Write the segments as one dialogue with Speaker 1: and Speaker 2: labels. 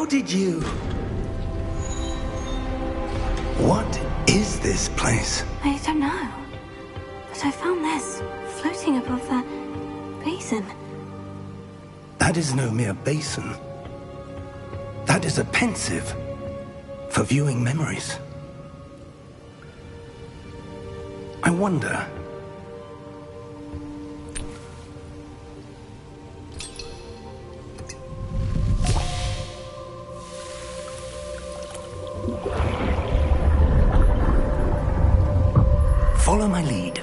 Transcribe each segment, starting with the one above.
Speaker 1: did you... What is this place?
Speaker 2: I don't know. But I found this floating above that basin.
Speaker 1: That is no mere basin. That is a pensive for viewing memories. I wonder... Follow my lead.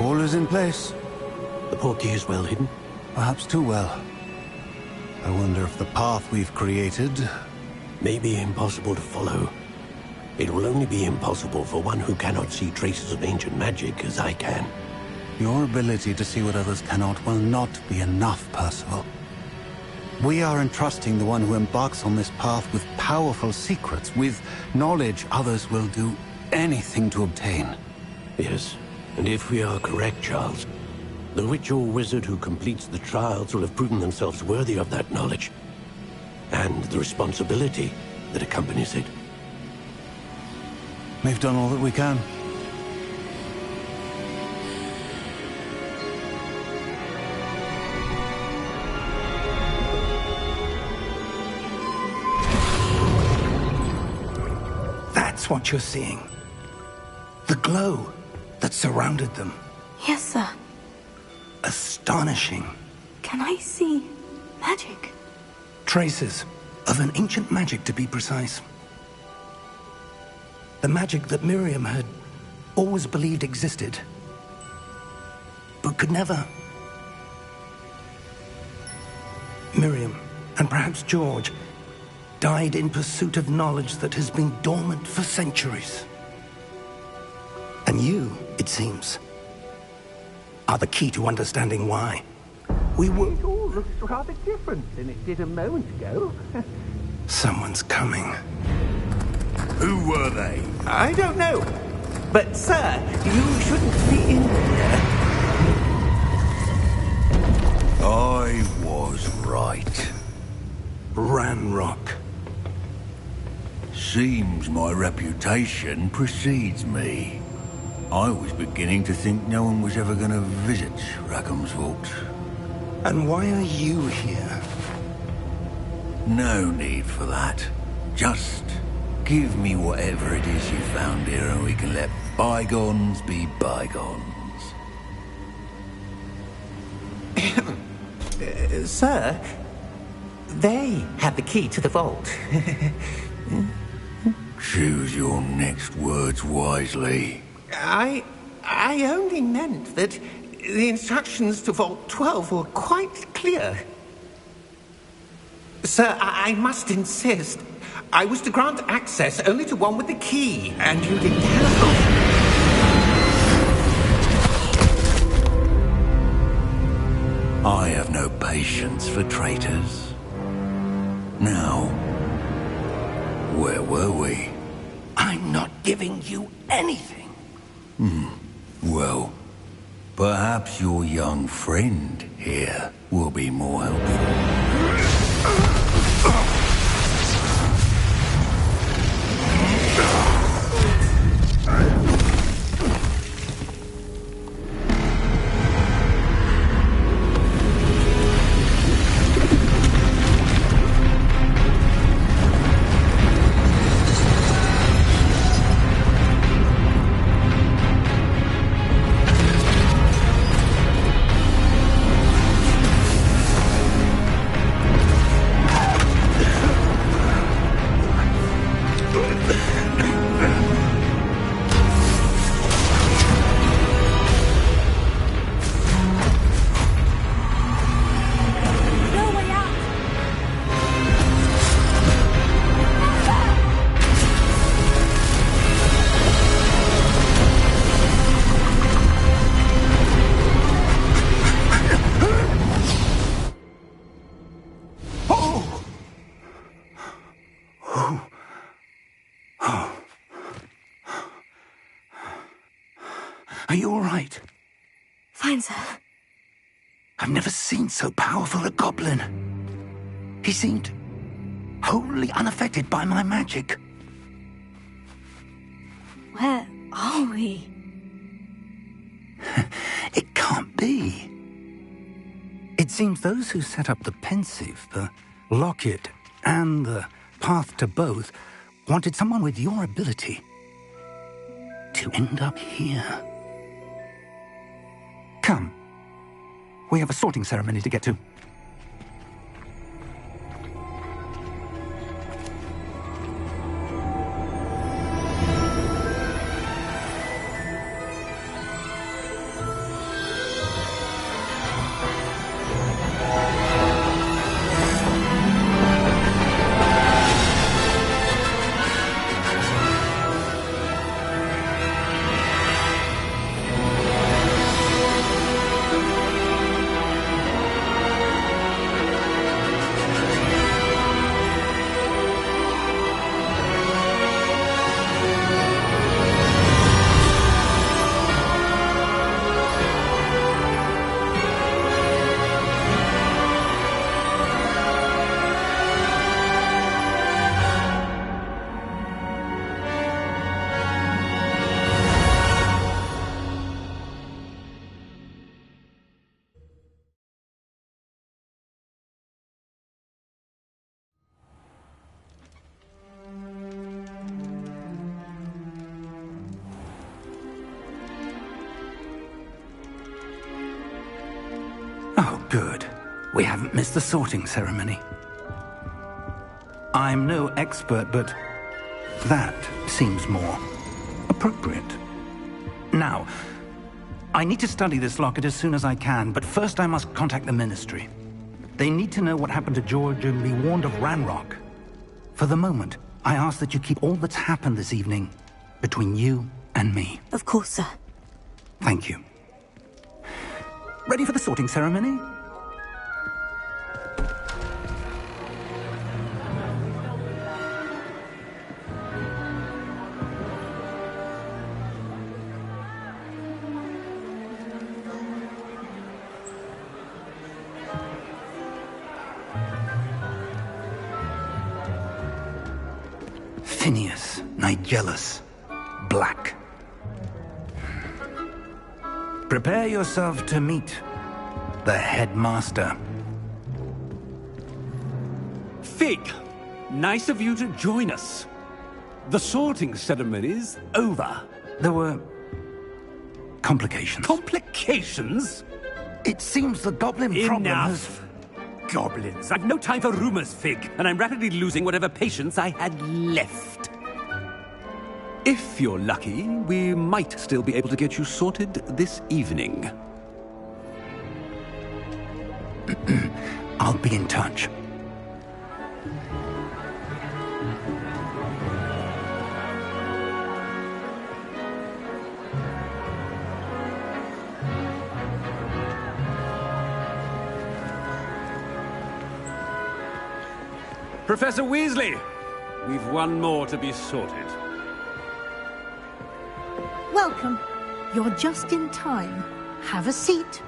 Speaker 3: All is in place.
Speaker 4: The portkey is well hidden?
Speaker 3: Perhaps too well. I wonder if the path we've created...
Speaker 4: may be impossible to follow. It will only be impossible for one who cannot see traces of ancient magic as I can.
Speaker 3: Your ability to see what others cannot will not be enough, Percival. We are entrusting the one who embarks on this path with powerful secrets, with knowledge others will do anything to obtain.
Speaker 4: Yes, and if we are correct, Charles, the witch or wizard who completes the trials will have proven themselves worthy of that knowledge, and the responsibility that accompanies it.
Speaker 3: We've done all that we can.
Speaker 1: That's what you're seeing. The glow that surrounded them.
Speaker 2: Yes, sir.
Speaker 1: Astonishing.
Speaker 2: Can I see magic?
Speaker 1: Traces of an ancient magic, to be precise. The magic that Miriam had always believed existed, but could never. Miriam, and perhaps George, died in pursuit of knowledge that has been dormant for centuries. And you, it seems, are the key to understanding why. We were...
Speaker 5: It all looks rather different than it did a moment ago.
Speaker 1: Someone's coming.
Speaker 6: Who were they?
Speaker 5: I don't know. But, sir, you shouldn't be in here.
Speaker 6: I was right.
Speaker 1: Ranrock.
Speaker 6: Seems my reputation precedes me. I was beginning to think no one was ever going to visit Rackham's Vault.
Speaker 1: And why are you here?
Speaker 6: No need for that. Just give me whatever it is you found here and we can let bygones be bygones.
Speaker 5: Sir, they have the key to the vault.
Speaker 6: Choose your next words wisely.
Speaker 5: I only meant that the instructions to Vault 12 were quite clear. Sir, I must insist. I was to grant access only to one with the key, and you didn't have.
Speaker 6: I have no patience for traitors. Now, where were we?
Speaker 1: I'm not giving you anything.
Speaker 6: Well, perhaps your young friend here will be more helpful.
Speaker 1: Are you all right?
Speaker 2: Fine, sir.
Speaker 1: I've never seen so powerful a goblin. He seemed wholly unaffected by my magic.
Speaker 2: Where are we?
Speaker 1: It can't be. It seems those who set up the pensive, the locket, and the path to both wanted someone with your ability to end up here. Come. We have a sorting ceremony to get to. Oh, good. We haven't missed the sorting ceremony. I'm no expert, but that seems more appropriate. Now, I need to study this locket as soon as I can, but first I must contact the Ministry. They need to know what happened to George and be warned of Ranrock. For the moment, I ask that you keep all that's happened this evening between you and me.
Speaker 2: Of course, sir.
Speaker 1: Thank you. Ready for the sorting ceremony? Phineas, Nigellus, Black. Prepare yourself to meet the headmaster.
Speaker 7: Fig, nice of you to join us. The sorting ceremony's over.
Speaker 1: There were complications.
Speaker 7: Complications?
Speaker 1: It seems the goblin problem has...
Speaker 7: Enough. Goblins. I've no time for rumors, Fig, and I'm rapidly losing whatever patience I had left. If you're lucky, we might still be able to get you sorted this evening.
Speaker 1: I'll be in touch.
Speaker 7: Professor Weasley, we've one more to be sorted.
Speaker 8: Welcome. You're just in time. Have a seat.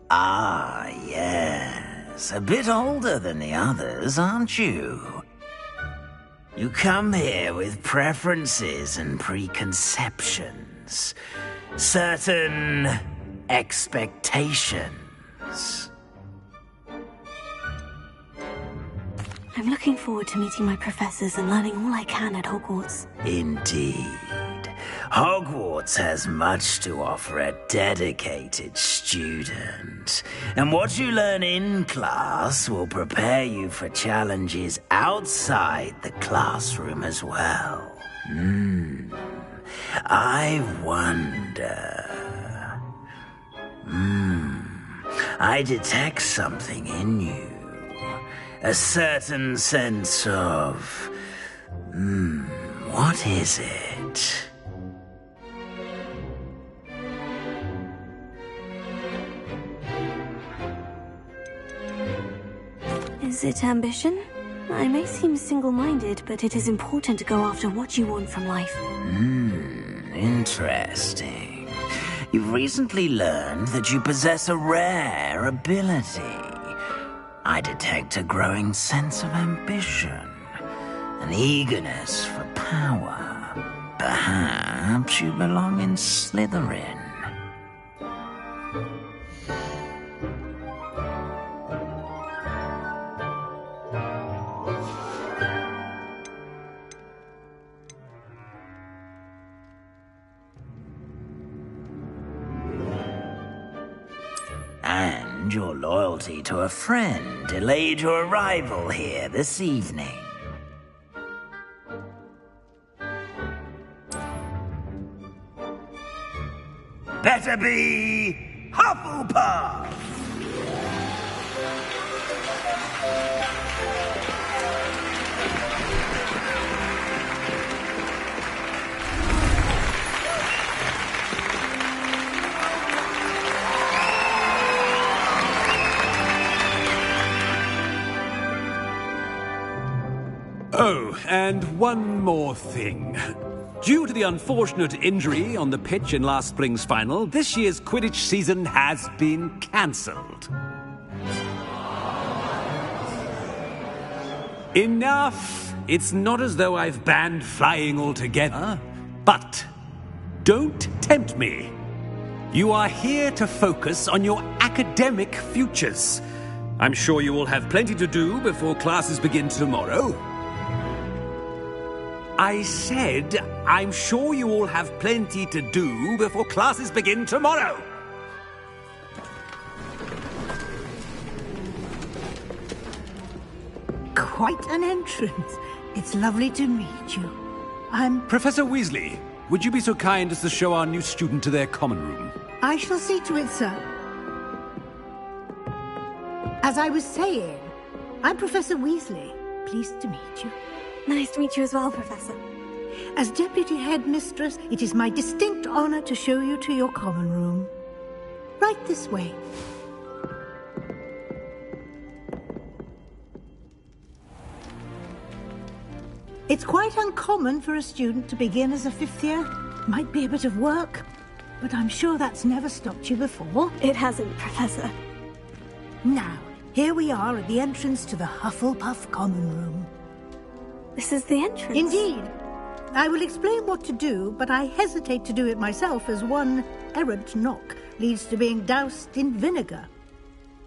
Speaker 9: Ah, yes. A bit older than the others, aren't you? You come here with preferences and preconceptions. Certain expectations.
Speaker 2: I'm looking forward to meeting my professors and learning all I can at Hogwarts.
Speaker 9: Indeed. Hogwarts has much to offer a dedicated student. And what you learn in class will prepare you for challenges outside the classroom as well. I wonder... I detect something in you. A certain sense of... what is it?
Speaker 2: Is it ambition? I may seem single-minded, but it is important to go after what you want from life.
Speaker 9: Interesting. You've recently learned that you possess a rare ability. I detect a growing sense of ambition, an eagerness for power. Perhaps you belong in Slytherin. And your loyalty to a friend delayed your arrival here this evening. Better be Hufflepuff!
Speaker 7: Oh, and one more thing. Due to the unfortunate injury on the pitch in last spring's final, this year's Quidditch season has been cancelled. Enough! It's not as though I've banned flying altogether, but don't tempt me. You are here to focus on your academic futures. I'm sure you will have plenty to do before classes begin tomorrow. I said, I'm sure you all have plenty to do before classes begin tomorrow.
Speaker 8: Quite an entrance. It's lovely to meet you. I'm...
Speaker 7: Professor Weasley, would you be so kind as to show our new student to their common room?
Speaker 8: I shall see to it, sir. As I was saying, I'm Professor Weasley. Pleased to meet you.
Speaker 2: Nice to meet you as well, Professor.
Speaker 8: As Deputy Headmistress, it is my distinct honor to show you to your common room. Right this way. It's quite uncommon for a student to begin as a fifth year. Might be a bit of work, but I'm sure that's never stopped you before.
Speaker 2: It hasn't, Professor.
Speaker 8: Now, here we are at the entrance to the Hufflepuff common room.
Speaker 2: This is the entrance?
Speaker 8: Indeed. I will explain what to do, but I hesitate to do it myself as one errant knock leads to being doused in vinegar.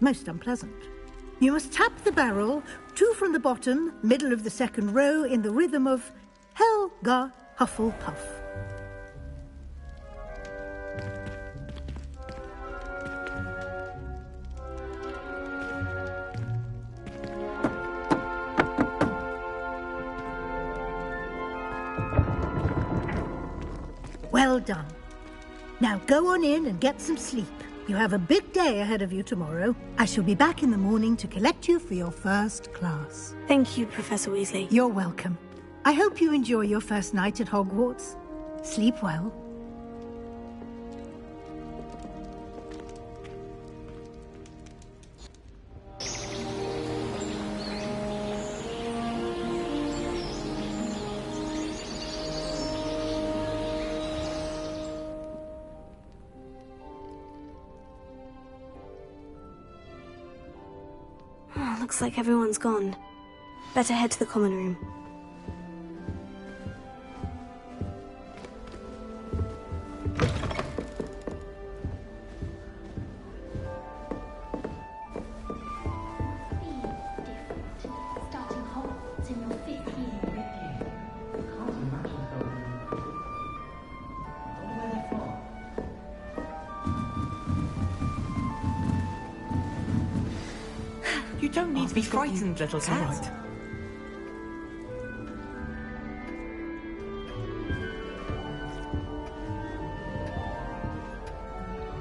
Speaker 8: Most unpleasant. You must tap the barrel, 2 from the bottom, middle of the second row, in the rhythm of Helga Hufflepuff. Well done. Now go on in and get some sleep. You have a big day ahead of you tomorrow. I shall be back in the morning to collect you for your first class.
Speaker 2: Thank you, Professor Weasley.
Speaker 8: You're welcome. I hope you enjoy your first night at Hogwarts. Sleep well.
Speaker 2: Looks like everyone's gone. Better head to the common room.
Speaker 10: Starting Hogwarts in your 5th year review. Can't imagine going. I wonder where they're from.
Speaker 11: You don't need to be frightened, little cat.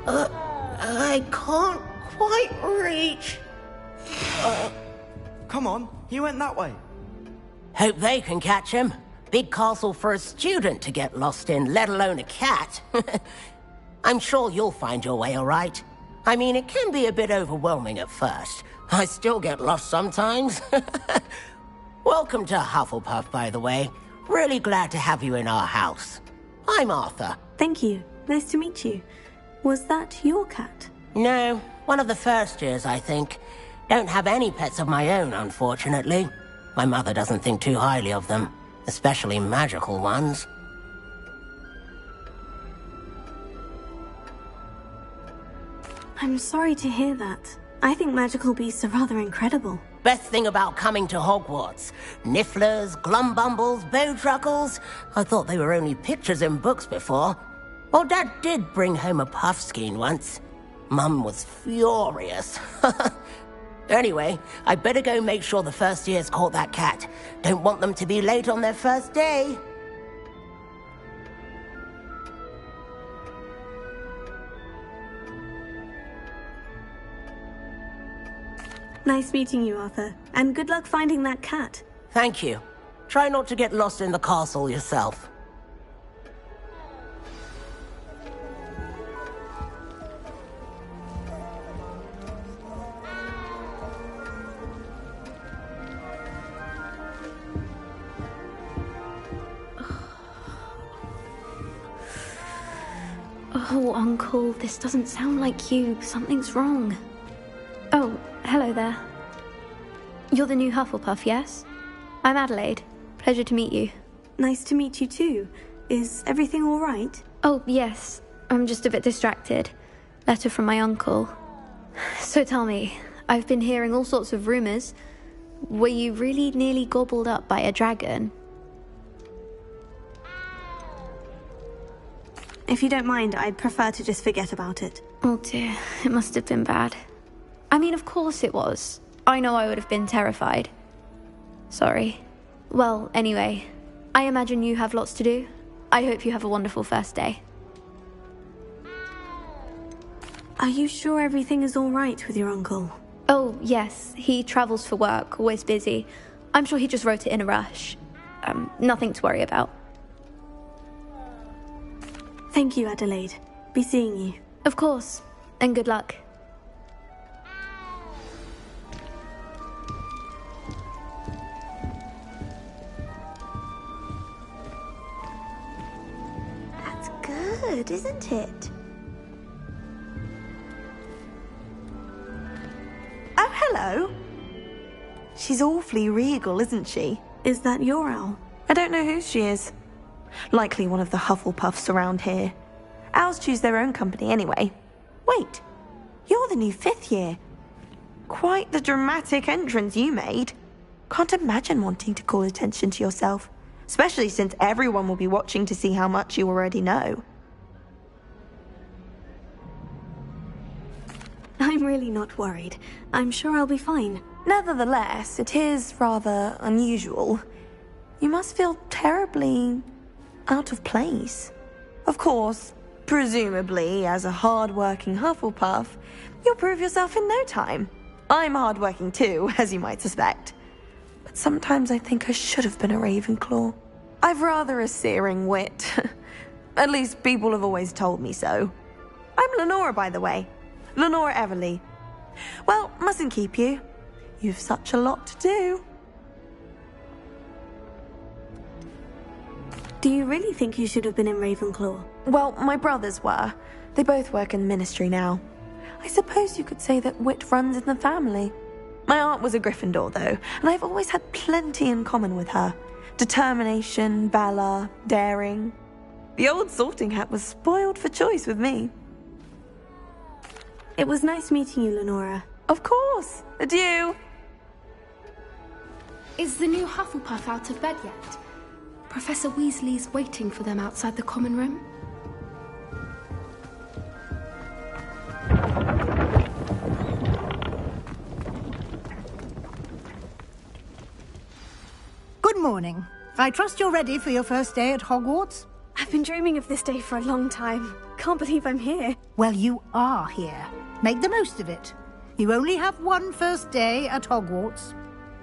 Speaker 5: I can't quite reach.
Speaker 11: Come on, he went that way.
Speaker 12: Hope they can catch him. Big castle for a student to get lost in, let alone a cat. I'm sure you'll find your way all right. I mean, it can be a bit overwhelming at first, I still get lost sometimes. Welcome to Hufflepuff, by the way. Really glad to have you in our house. I'm Arthur.
Speaker 2: Thank you. Nice to meet you. Was that your cat?
Speaker 12: No, one of the first years, I think. Don't have any pets of my own, unfortunately. My mother doesn't think too highly of them, especially magical ones.
Speaker 2: I'm sorry to hear that. I think magical beasts are rather incredible.
Speaker 12: Best thing about coming to Hogwarts. Nifflers, glumbumbles, bowtruckles. I thought they were only pictures in books before. Well, Dad did bring home a puffskein once. Mum was furious. Anyway, I better go make sure the first years caught that cat. Don't want them to be late on their first day.
Speaker 2: Nice meeting you, Arthur. And good luck finding that cat.
Speaker 12: Thank you. Try not to get lost in the castle yourself.
Speaker 2: Oh, Uncle, this doesn't sound like you. Something's wrong. Oh, hello there. You're the new Hufflepuff, yes? I'm Adelaide. Pleasure to meet you. Nice to meet you too. Is everything all right? Oh, yes. I'm just a bit distracted. Letter from my uncle. So tell me, I've been hearing all sorts of rumors. Were you really nearly gobbled up by a dragon? If you don't mind, I'd prefer to just forget about it. Oh dear, it must have been bad. I mean, of course it was. I know I would have been terrified. Sorry. Well, anyway, I imagine you have lots to do. I hope you have a wonderful first day. Are you sure everything is all right with your uncle? Oh, yes. He travels for work, always busy. I'm sure he just wrote it in a rush. Nothing to worry about. Thank you, Adelaide. Be seeing you. Of course. And good luck. That's good, isn't it?
Speaker 13: Oh, hello. She's awfully regal, isn't she?
Speaker 2: Is that your owl?
Speaker 13: I don't know who she is. Likely one of the Hufflepuffs around here. Owls choose their own company anyway. Wait, you're the new 5th year. Quite the dramatic entrance you made. Can't imagine wanting to call attention to yourself, especially since everyone will be watching to see how much you already know.
Speaker 2: I'm really not worried. I'm sure I'll be fine.
Speaker 13: Nevertheless, it is rather unusual. You must feel terribly out of place. Of course, presumably, as a hard-working Hufflepuff, you'll prove yourself in no time. I'm hard-working too, as you might suspect. But sometimes I think I should have been a Ravenclaw. I've rather a searing wit. At least people have always told me so. I'm Lenora, by the way. Lenora Everly. Well, mustn't keep you. You've such a lot to do.
Speaker 2: Do you really think you should have been in Ravenclaw?
Speaker 13: Well, my brothers were. They both work in ministry now. I suppose you could say that wit runs in the family. My aunt was a Gryffindor, though, and I've always had plenty in common with her. Determination, valor, daring. The old sorting hat was spoiled for choice with me.
Speaker 2: It was nice meeting you, Lenora.
Speaker 13: Of course. Adieu.
Speaker 14: Is the new Hufflepuff out of bed yet? Professor Weasley's waiting for them outside the common room.
Speaker 8: Good morning. I trust you're ready for your first day at Hogwarts?
Speaker 2: I've been dreaming of this day for a long time. Can't believe I'm here.
Speaker 8: Well, you are here. Make the most of it. You only have one first day at Hogwarts.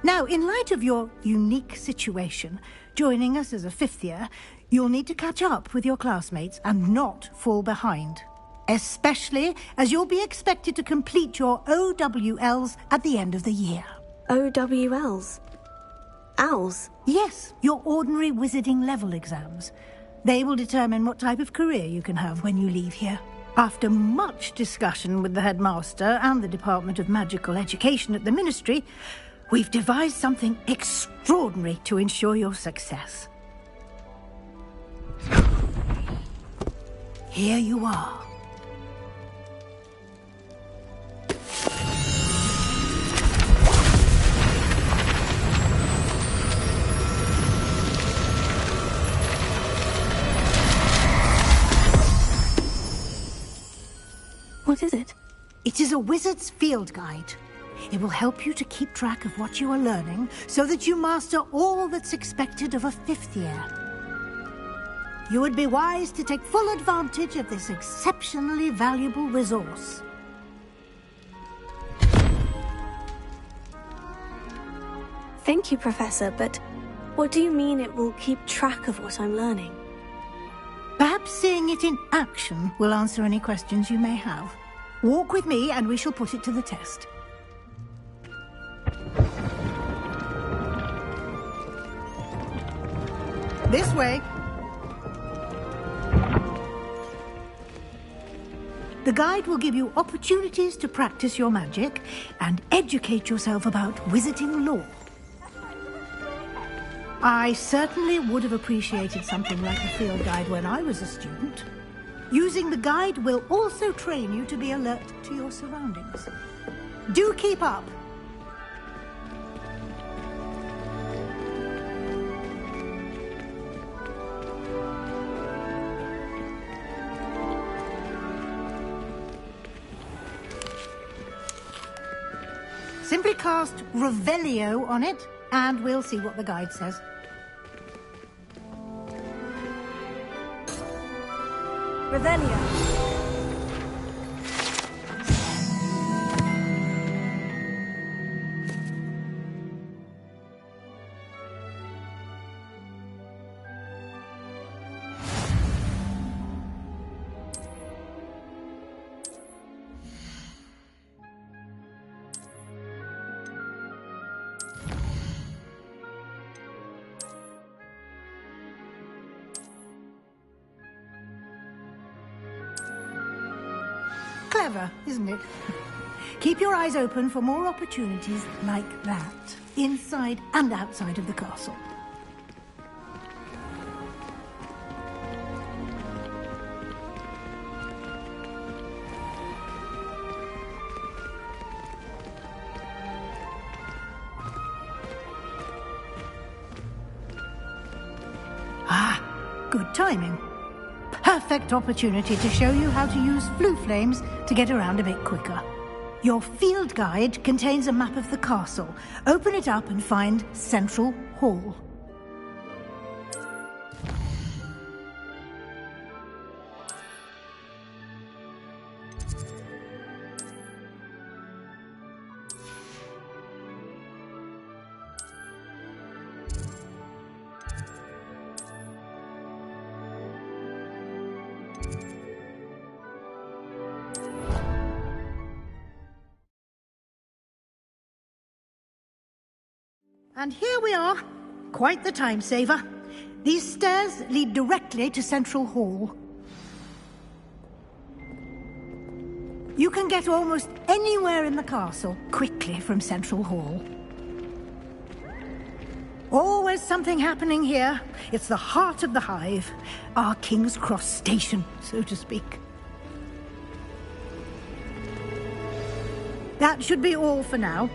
Speaker 8: Now, in light of your unique situation, joining us as a 5th year, you'll need to catch up with your classmates and not fall behind. especially as you'll be expected to complete your OWLs at the end of the year.
Speaker 13: OWLs? Owls?
Speaker 8: Yes, your ordinary wizarding level exams. They will determine what type of career you can have when you leave here. After much discussion with the headmaster and the Department of Magical Education at the Ministry, we've devised something extraordinary to ensure your success. Here you are.
Speaker 13: What is it?
Speaker 8: It is a wizard's field guide. It will help you to keep track of what you are learning so that you master all that's expected of a 5th year. You would be wise to take full advantage of this exceptionally valuable resource.
Speaker 13: Thank you, Professor, but what do you mean it will keep track of what I'm learning?
Speaker 8: Perhaps seeing it in action will answer any questions you may have. Walk with me and we shall put it to the test. This way. The guide will give you opportunities to practice your magic and educate yourself about wizarding lore. I certainly would have appreciated something like a field guide when I was a student. Using the guide will also train you to be alert to your surroundings. Do keep up. Simply cast Revelio on it, and we'll see what the guide says.
Speaker 13: Revelio.
Speaker 8: Clever, isn't it? Keep your eyes open for more opportunities like that, inside and outside of the castle. Ah, good timing. Perfect opportunity to show you how to use flue flames to get around a bit quicker. Your field guide contains a map of the castle. Open it up and find Central Hall. And here we are. Quite the time saver. These stairs lead directly to Central Hall. You can get almost anywhere in the castle quickly from Central Hall. Always something happening here. It's the heart of the hive. Our King's Cross station, so to speak. That should be all for now.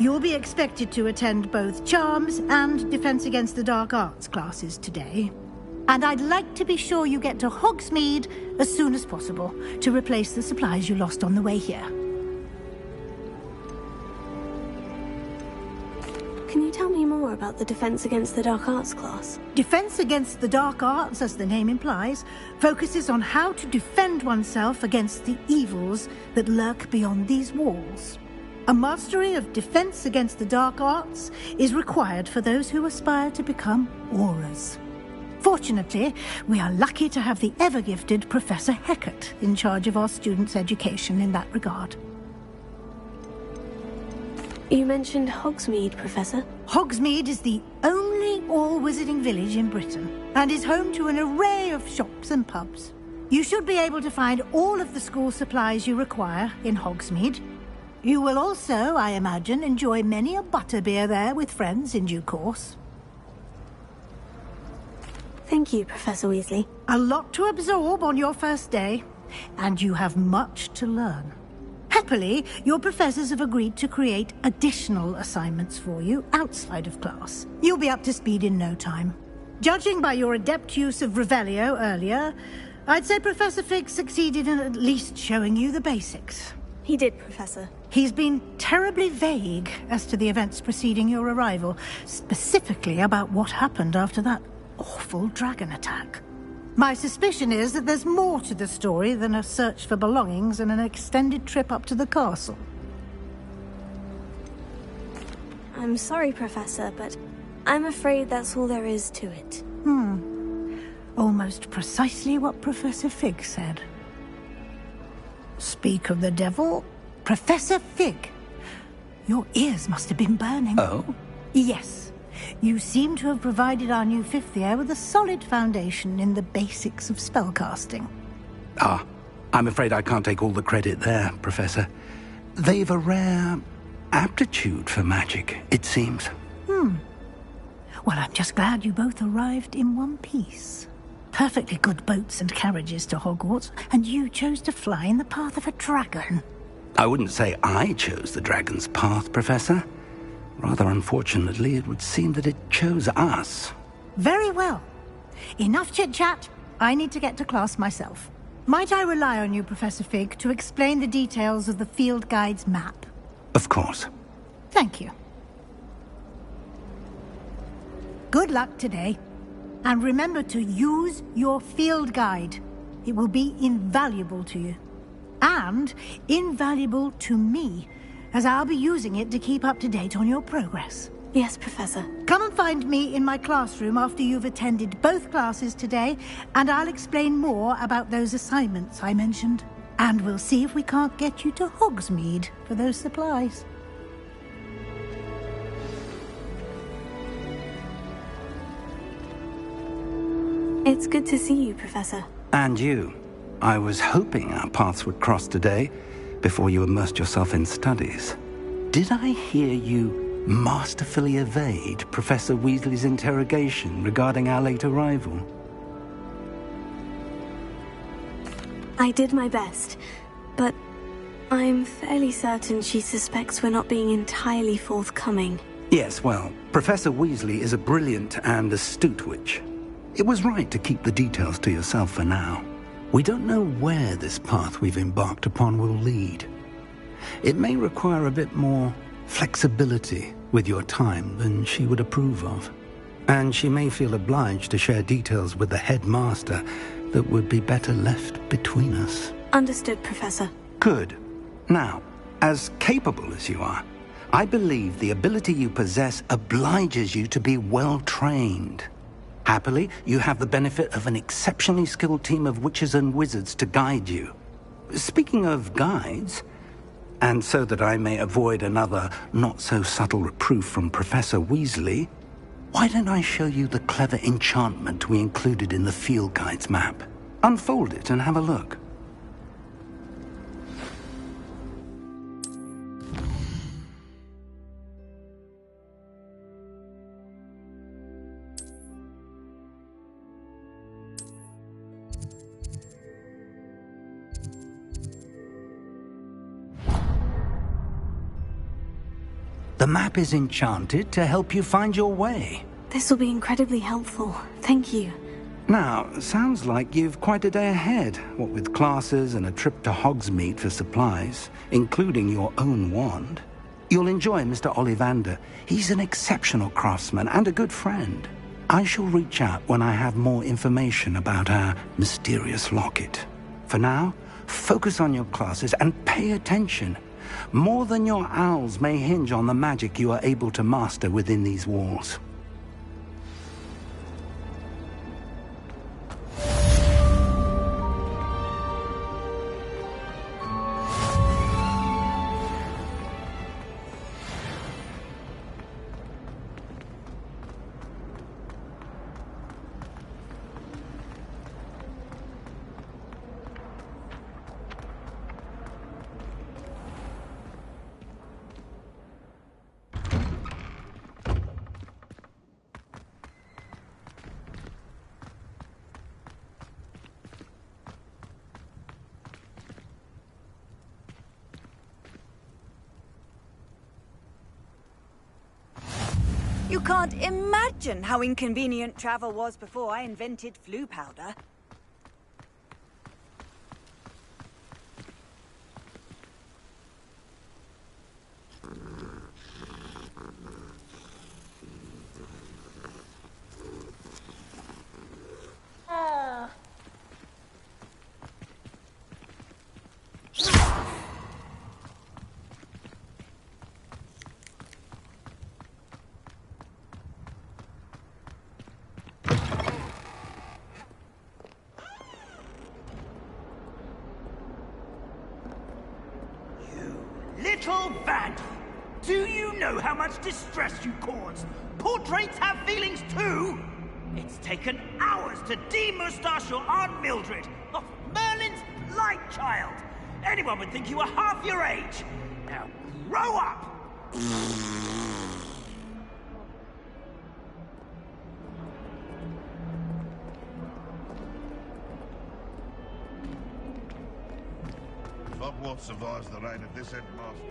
Speaker 8: You'll be expected to attend both Charms and Defense Against the Dark Arts classes today. And I'd like to be sure you get to Hogsmeade as soon as possible to replace the supplies you lost on the way here.
Speaker 13: Can you tell me more about the Defense Against the Dark Arts class?
Speaker 8: Defense Against the Dark Arts, as the name implies, focuses on how to defend oneself against the evils that lurk beyond these walls. A mastery of Defense Against the Dark Arts is required for those who aspire to become Aurors. Fortunately, we are lucky to have the ever-gifted Professor Hecat in charge of our students' education in that regard.
Speaker 13: You mentioned Hogsmeade, Professor.
Speaker 8: Hogsmeade is the only all-wizarding village in Britain and is home to an array of shops and pubs. You should be able to find all of the school supplies you require in Hogsmeade. You will also, I imagine, enjoy many a butterbeer there with friends in due course.
Speaker 13: Thank you, Professor Weasley.
Speaker 8: A lot to absorb on your first day, and you have much to learn. Happily, your professors have agreed to create additional assignments for you outside of class. You'll be up to speed in no time. Judging by your adept use of Revelio earlier, I'd say Professor Fig succeeded in at least showing you the basics.
Speaker 13: He did, Professor.
Speaker 8: He's been terribly vague as to the events preceding your arrival, specifically about what happened after that awful dragon attack. My suspicion is that there's more to the story than a search for belongings and an extended trip up to the castle.
Speaker 13: I'm sorry, Professor, but I'm afraid that's all there is to it.
Speaker 8: Almost precisely what Professor Fig said. Speak of the devil, Professor Fig. Your ears must have been burning.
Speaker 1: Oh?
Speaker 8: Yes. You seem to have provided our new fifth year with a solid foundation in the basics of spellcasting.
Speaker 1: Ah, I'm afraid I can't take all the credit there, Professor. They've a rare aptitude for magic, it seems.
Speaker 8: Well, I'm just glad you both arrived in one piece. Perfectly good boats and carriages to Hogwarts, and you chose to fly in the path of a dragon.
Speaker 1: I wouldn't say I chose the dragon's path, Professor. Rather unfortunately, it would seem that it chose us.
Speaker 8: Very well. Enough chit-chat. I need to get to class myself. Might I rely on you, Professor Fig, to explain the details of the field guide's map?
Speaker 1: Of course.
Speaker 8: Thank you. Good luck today. And remember to use your field guide. It will be invaluable to you. And invaluable to me, as I'll be using it to keep up to date on your progress.
Speaker 13: Yes, Professor.
Speaker 8: Come and find me in my classroom after you've attended both classes today, and I'll explain more about those assignments I mentioned. And we'll see if we can't get you to Hogsmeade for those supplies.
Speaker 13: It's good to see you, Professor.
Speaker 1: And you. I was hoping our paths would cross today, before you immersed yourself in studies. Did I hear you masterfully evade Professor Weasley's interrogation regarding our late arrival?
Speaker 13: I did my best, but I'm fairly certain she suspects we're not being entirely forthcoming.
Speaker 1: Yes, well, Professor Weasley is a brilliant and astute witch. It was right to keep the details to yourself for now. We don't know where this path we've embarked upon will lead. It may require a bit more flexibility with your time than she would approve of. And she may feel obliged to share details with the headmaster that would be better left between us.
Speaker 13: Understood, Professor.
Speaker 1: Good. Now, as capable as you are, I believe the ability you possess obliges you to be well trained. Happily, you have the benefit of an exceptionally skilled team of witches and wizards to guide you. Speaking of guides, and so that I may avoid another not-so-subtle reproof from Professor Weasley, why don't I show you the clever enchantment we included in the field guide's map? Unfold it and have a look. The map is enchanted to help you find your way.
Speaker 13: This will be incredibly helpful. Thank you.
Speaker 1: Now, sounds like you've quite a day ahead, what with classes and a trip to Hogsmeade for supplies, including your own wand. You'll enjoy Mr. Ollivander. He's an exceptional craftsman and a good friend. I shall reach out when I have more information about our mysterious locket. For now, focus on your classes and pay attention. More than your owls may hinge on the magic you are able to master within these walls.
Speaker 15: You can't imagine how inconvenient travel was before I invented flu powder.
Speaker 16: Little vandal! Do you know how much distress you cause? Portraits have feelings too! It's taken hours to de-moustache your Aunt Mildred, of Merlin's blight child! Anyone would think you were half your age! Now grow up!
Speaker 17: Hogwarts survives the reign of this headmaster.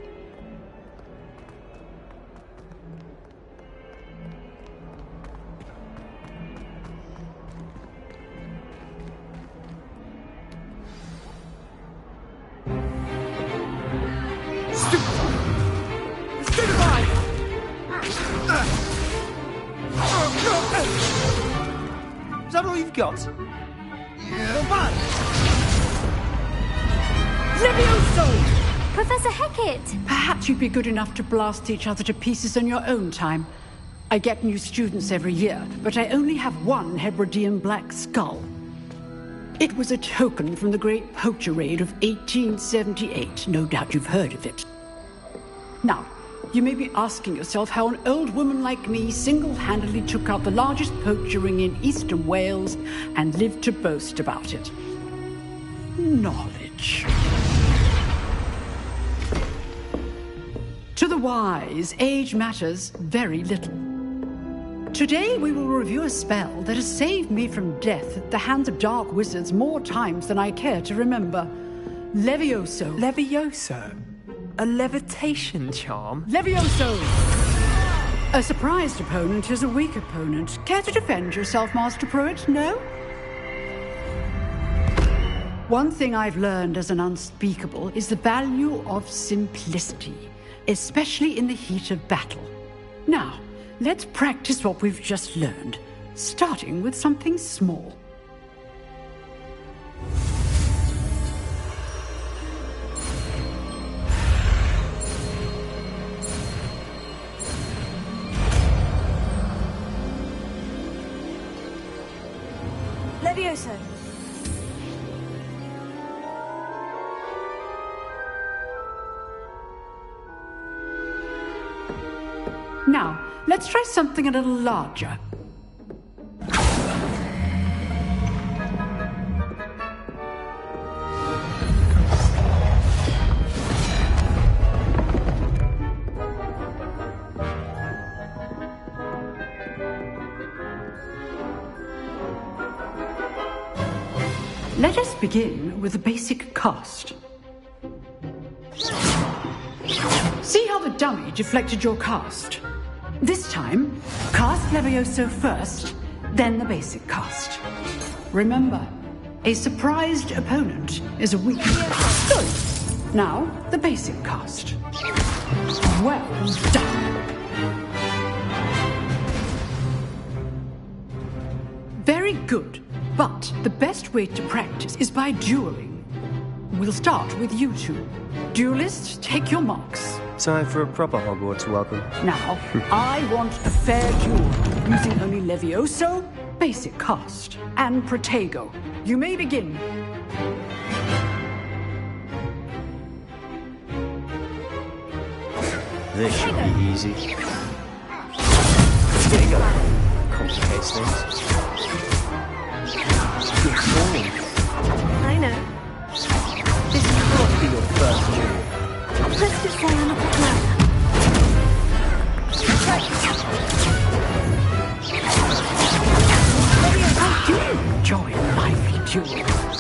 Speaker 11: Is that all you've got?
Speaker 17: Yeah.
Speaker 11: Come on! Levioso!
Speaker 10: Professor Hecat!
Speaker 18: Perhaps you'd be good enough to blast each other to pieces in your own time. I get new students every year, but I only have one Hebridean black skull. It was a token from the Great Poacher Raid of 1878. No doubt you've heard of it. Now, you may be asking yourself how an old woman like me single-handedly took out the largest poacher ring in eastern Wales and lived to boast about it. Knowledge. To the wise, age matters very little. Today we will review a spell that has saved me from death at the hands of dark wizards more times than I care to remember. Levioso.
Speaker 11: Levioso? A levitation charm?
Speaker 18: Levioso! A surprised opponent is a weak opponent. Care to defend yourself, Master Pruitt? No? One thing I've learned as an unspeakable is the value of simplicity, especially in the heat of battle. Now, let's practice what we've just learned, starting with something small.
Speaker 15: Levioso.
Speaker 18: Now, let's try something a little larger. Let us begin with the basic cast. See how the dummy deflected your cast? This time, cast Levioso first, then the basic cast. Remember, a surprised opponent is a weak. Good. Now, the basic cast. Well done. Very good, but the best way to practice is by dueling. We'll start with you two. Duelists, take your marks.
Speaker 19: Time for a proper Hogwarts welcome.
Speaker 18: Now, I want a fair duel, using only Levioso, basic cast, and Protego. You may begin.
Speaker 19: This should be easy. Protego complicates things. Good form.
Speaker 2: I know.
Speaker 19: This can't be your first duel.
Speaker 2: Let's just say I'm a bit low.
Speaker 18: I do enjoy lively duels.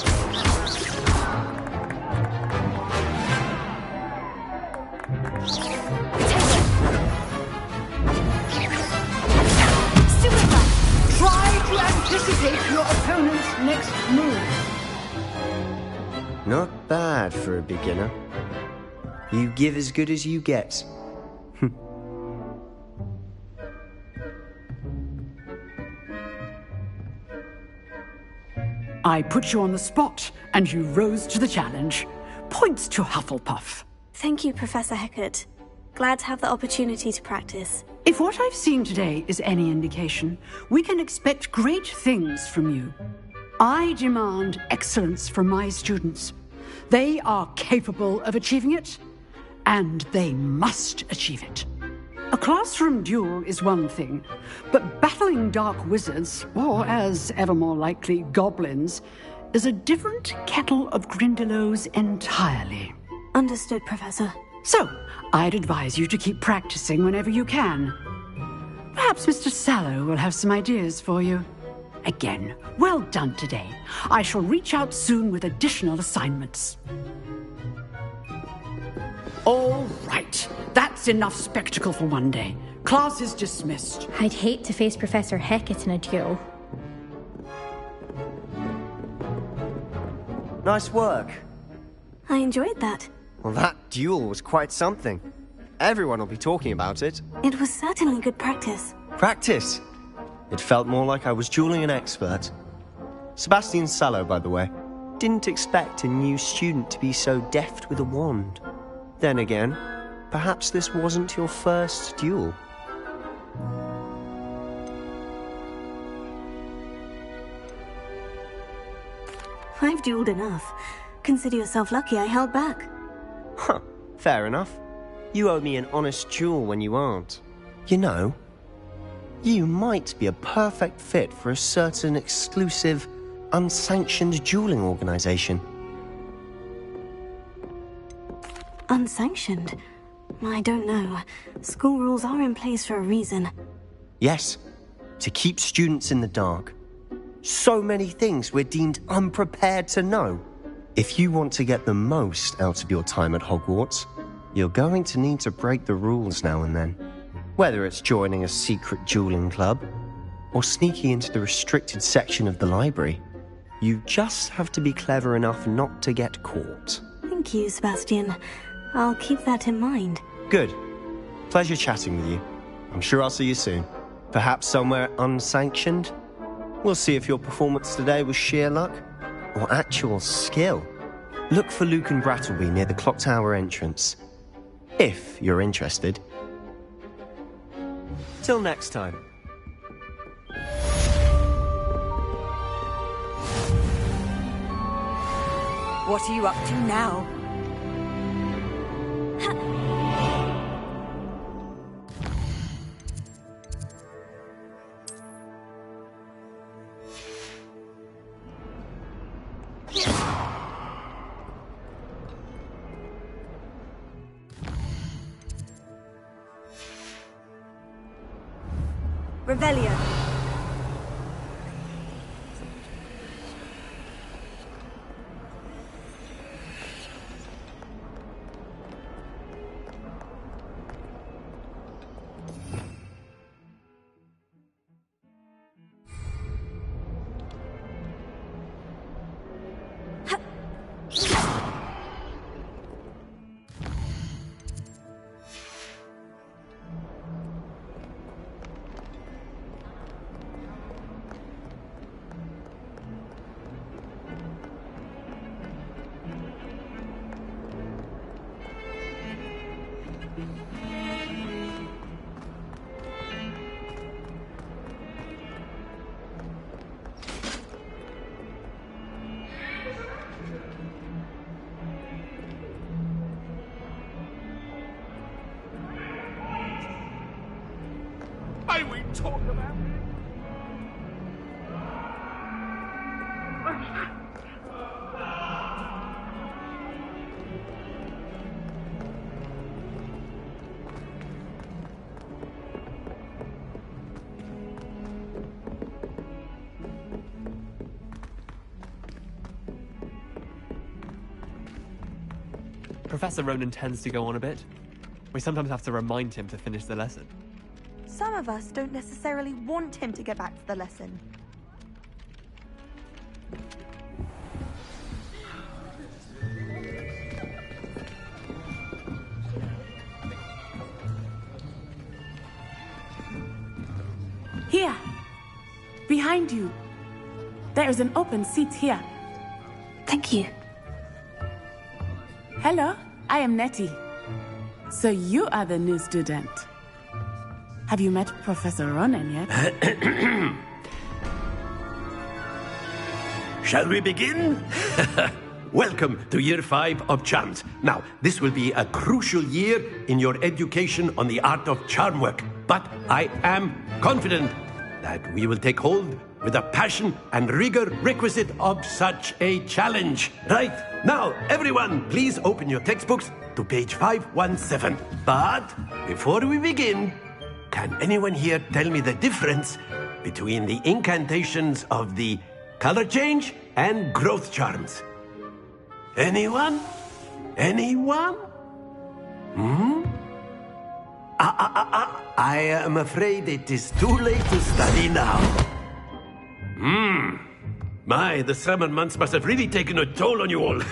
Speaker 18: Anticipate your opponent's next move.
Speaker 20: Not bad for a beginner. You give as good as you get.
Speaker 18: I put you on the spot, and you rose to the challenge. Points to Hufflepuff.
Speaker 13: Thank you, Professor Hecat. Glad to have the opportunity to practice.
Speaker 18: If what I've seen today is any indication, we can expect great things from you. I demand excellence from my students. They are capable of achieving it, and they must achieve it. A classroom duel is one thing, but battling dark wizards, or as ever more likely, goblins, is a different kettle of Grindylows entirely.
Speaker 13: Understood, Professor.
Speaker 18: So, I'd advise you to keep practicing whenever you can. Perhaps Mr. Sallow will have some ideas for you. Again, well done today. I shall reach out soon with additional assignments. All right. That's enough spectacle for one day. Class is dismissed.
Speaker 21: I'd hate to face Professor Hecat in a duel.
Speaker 20: Nice work.
Speaker 13: I enjoyed that.
Speaker 20: Well, that duel was quite something. Everyone will be talking about it.
Speaker 13: It was certainly good practice.
Speaker 20: Practice? It felt more like I was dueling an expert. Sebastian Sallow, by the way. Didn't expect a new student to be so deft with a wand. Then again, perhaps this wasn't your first duel.
Speaker 13: I've dueled enough. Consider yourself lucky I held back.
Speaker 20: Huh, fair enough. You owe me an honest duel when you aren't. You know, you might be a perfect fit for a certain exclusive, unsanctioned dueling organization.
Speaker 13: Unsanctioned? I don't know. School rules are in place for a reason.
Speaker 20: Yes, to keep students in the dark. So many things we're deemed unprepared to know. If you want to get the most out of your time at Hogwarts, you're going to need to break the rules now and then. Whether it's joining a secret dueling club, or sneaking into the restricted section of the library, you just have to be clever enough not to get caught.
Speaker 13: Thank you, Sebastian. I'll keep that in mind.
Speaker 20: Good. Pleasure chatting with you. I'm sure I'll see you soon. Perhaps somewhere unsanctioned? We'll see if your performance today was sheer luck or actual skill. Look for Luke and Brattleby near the clock tower entrance. If you're interested. Till next time.
Speaker 15: What are you up to now? Revelio.
Speaker 16: May we talk about it?
Speaker 22: Professor Ronan tends to go on a bit. We sometimes have to remind him to finish the lesson.
Speaker 13: Some of us don't necessarily want him to get back to the lesson.
Speaker 3: Here. Behind you. There is an open seat here.
Speaker 13: Thank you.
Speaker 3: Hello, I am Nettie. So you are the new student. Have you met Professor Ronan yet?
Speaker 4: Shall we begin? Welcome to Year 5 of Charms. Now, this will be a crucial year in your education on the art of charm work. But I am confident that we will take hold with the passion and rigor requisite of such a challenge. Right, now, everyone, please open your textbooks to page 517. But before we begin, can anyone here tell me the difference between the incantations of the color change and growth charms? Anyone? Anyone? I am afraid it is too late to study now. My, the summer months must have really taken a toll on you all.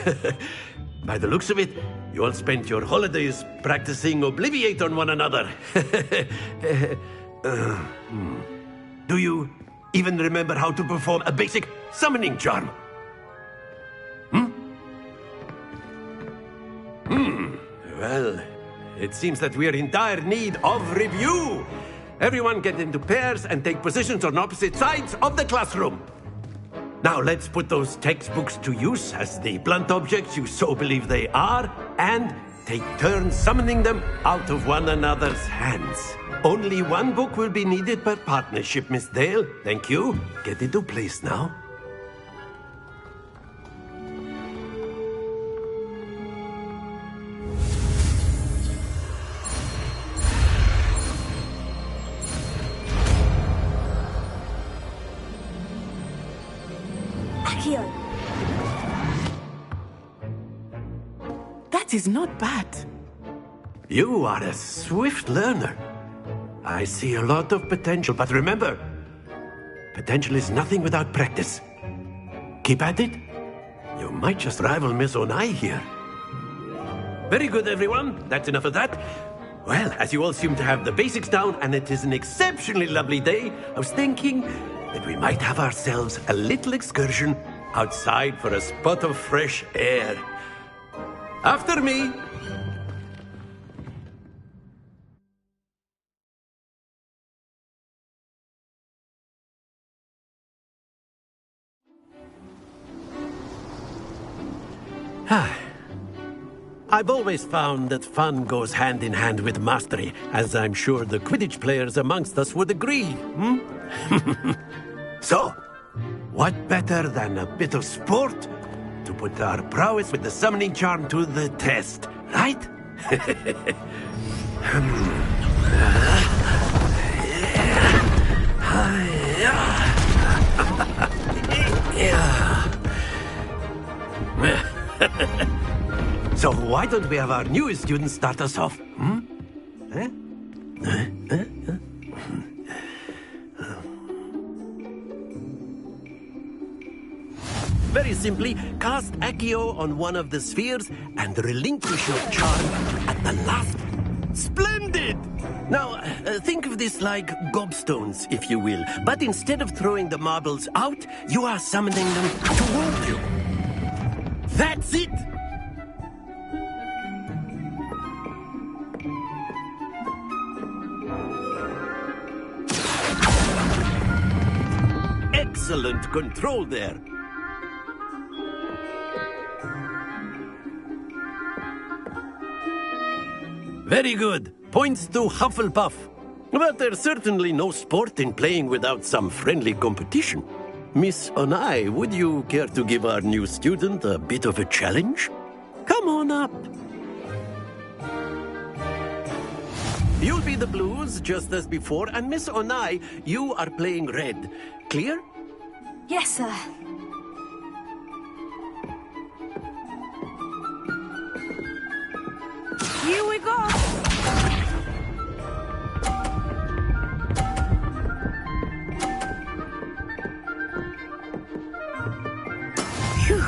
Speaker 4: By the looks of it, you all spent your holidays practicing Obliviate on one another. Do you even remember how to perform a basic summoning charm? Well, it seems that we are in dire need of review. Everyone get into pairs and take positions on opposite sides of the classroom. Now let's put those textbooks to use as the blunt objects you so believe they are, and take turns summoning them out of one another's hands. Only one book will be needed per partnership, Miss Dale. Thank you. Get into place now.
Speaker 3: That is not bad.
Speaker 4: You are a swift learner. I see a lot of potential, but remember, potential is nothing without practice. Keep at it. You might just rival Miss Onai here. Very good, everyone. That's enough of that. Well, as you all seem to have the basics down, and it is an exceptionally lovely day, I was thinking that we might have ourselves a little excursion outside for a spot of fresh air. After me. I've always found that fun goes hand in hand with mastery, as I'm sure the Quidditch players amongst us would agree. So, what better than a bit of sport to put our prowess with the summoning charm to the test, right? So why don't we have our newest student start us off? Very simply, cast Accio on one of the spheres and relinquish your charm at the last. Splendid! Now, think of this like gobstones, if you will. But instead of throwing the marbles out, you are summoning them toward you. That's it! Excellent control there. Very good. Points to Hufflepuff. But there's certainly no sport in playing without some friendly competition. Miss Onai, would you care to give our new student a bit of a challenge? Come on up. You'll be the blues, just as before, and Miss Onai, you are playing red. Clear?
Speaker 10: Yes, sir.
Speaker 3: Here we go. Phew.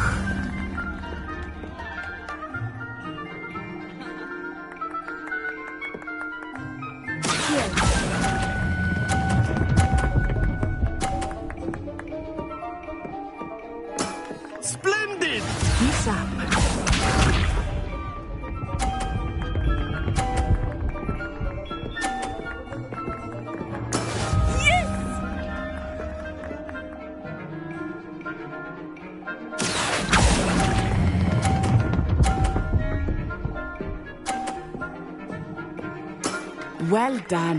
Speaker 3: Well done.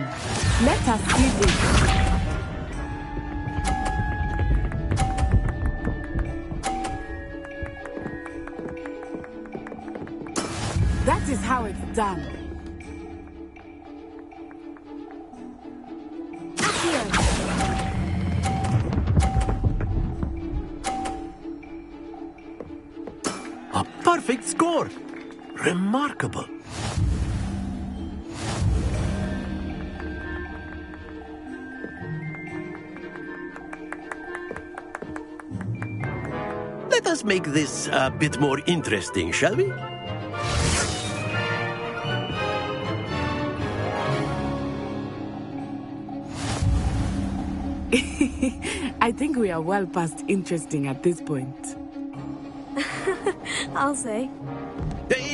Speaker 3: Let us see this. That is how it's done.
Speaker 4: A perfect score! Remarkable. Let us make this a bit more interesting, shall we?
Speaker 3: I think we are well past interesting at this point.
Speaker 2: I'll say.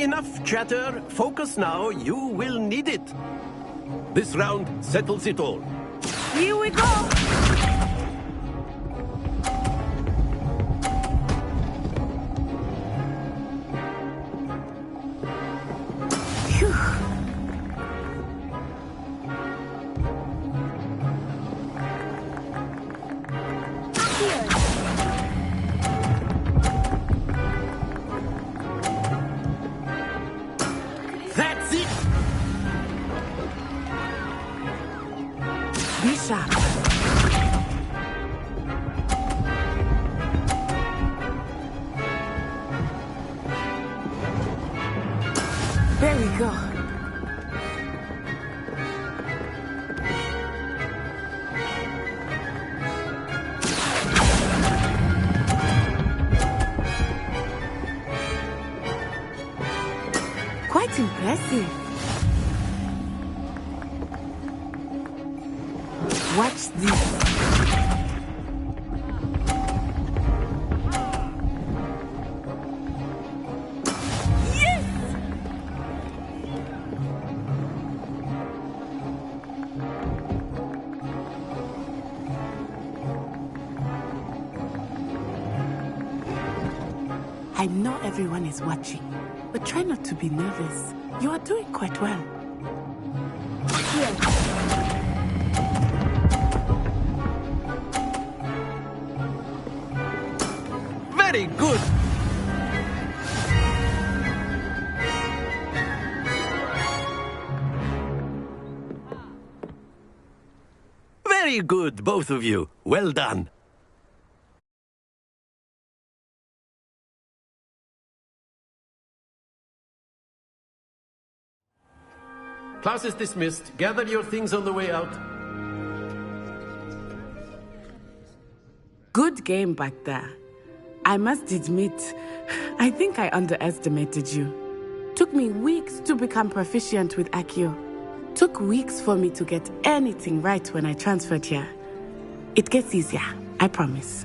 Speaker 4: Enough chatter. Focus now. You will need it. This round settles it all.
Speaker 3: Here we go!
Speaker 4: That's it!
Speaker 3: Be sharp. There we go. Quite impressive. Watch this. Yes! I know everyone is watching, but try not to be nervous. You are doing quite well.
Speaker 4: Very good. Very good, both of you. Well done. Class is dismissed. Gather your things on the way out.
Speaker 3: Good game back there. I must admit, I think I underestimated you. Took me weeks to become proficient with Accio. Took weeks for me to get anything right when I transferred here. It gets easier, I promise.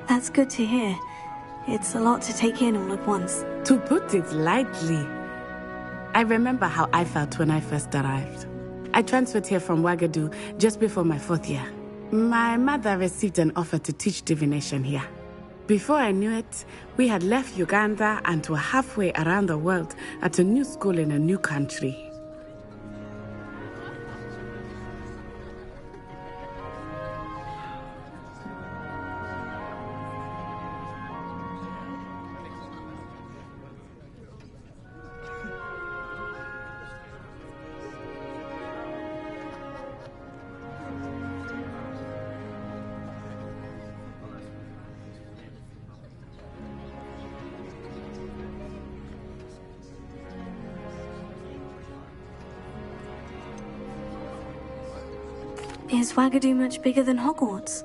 Speaker 13: That's good to hear. It's a lot to take in all at once.
Speaker 3: To put it lightly, I remember how I felt when I first arrived. I transferred here from Ouagadougou just before my 4th year. My mother received an offer to teach divination here. Before I knew it, we had left Uganda and were halfway around the world at a new school in a new country.
Speaker 13: Is Ouagadougou much bigger than Hogwarts?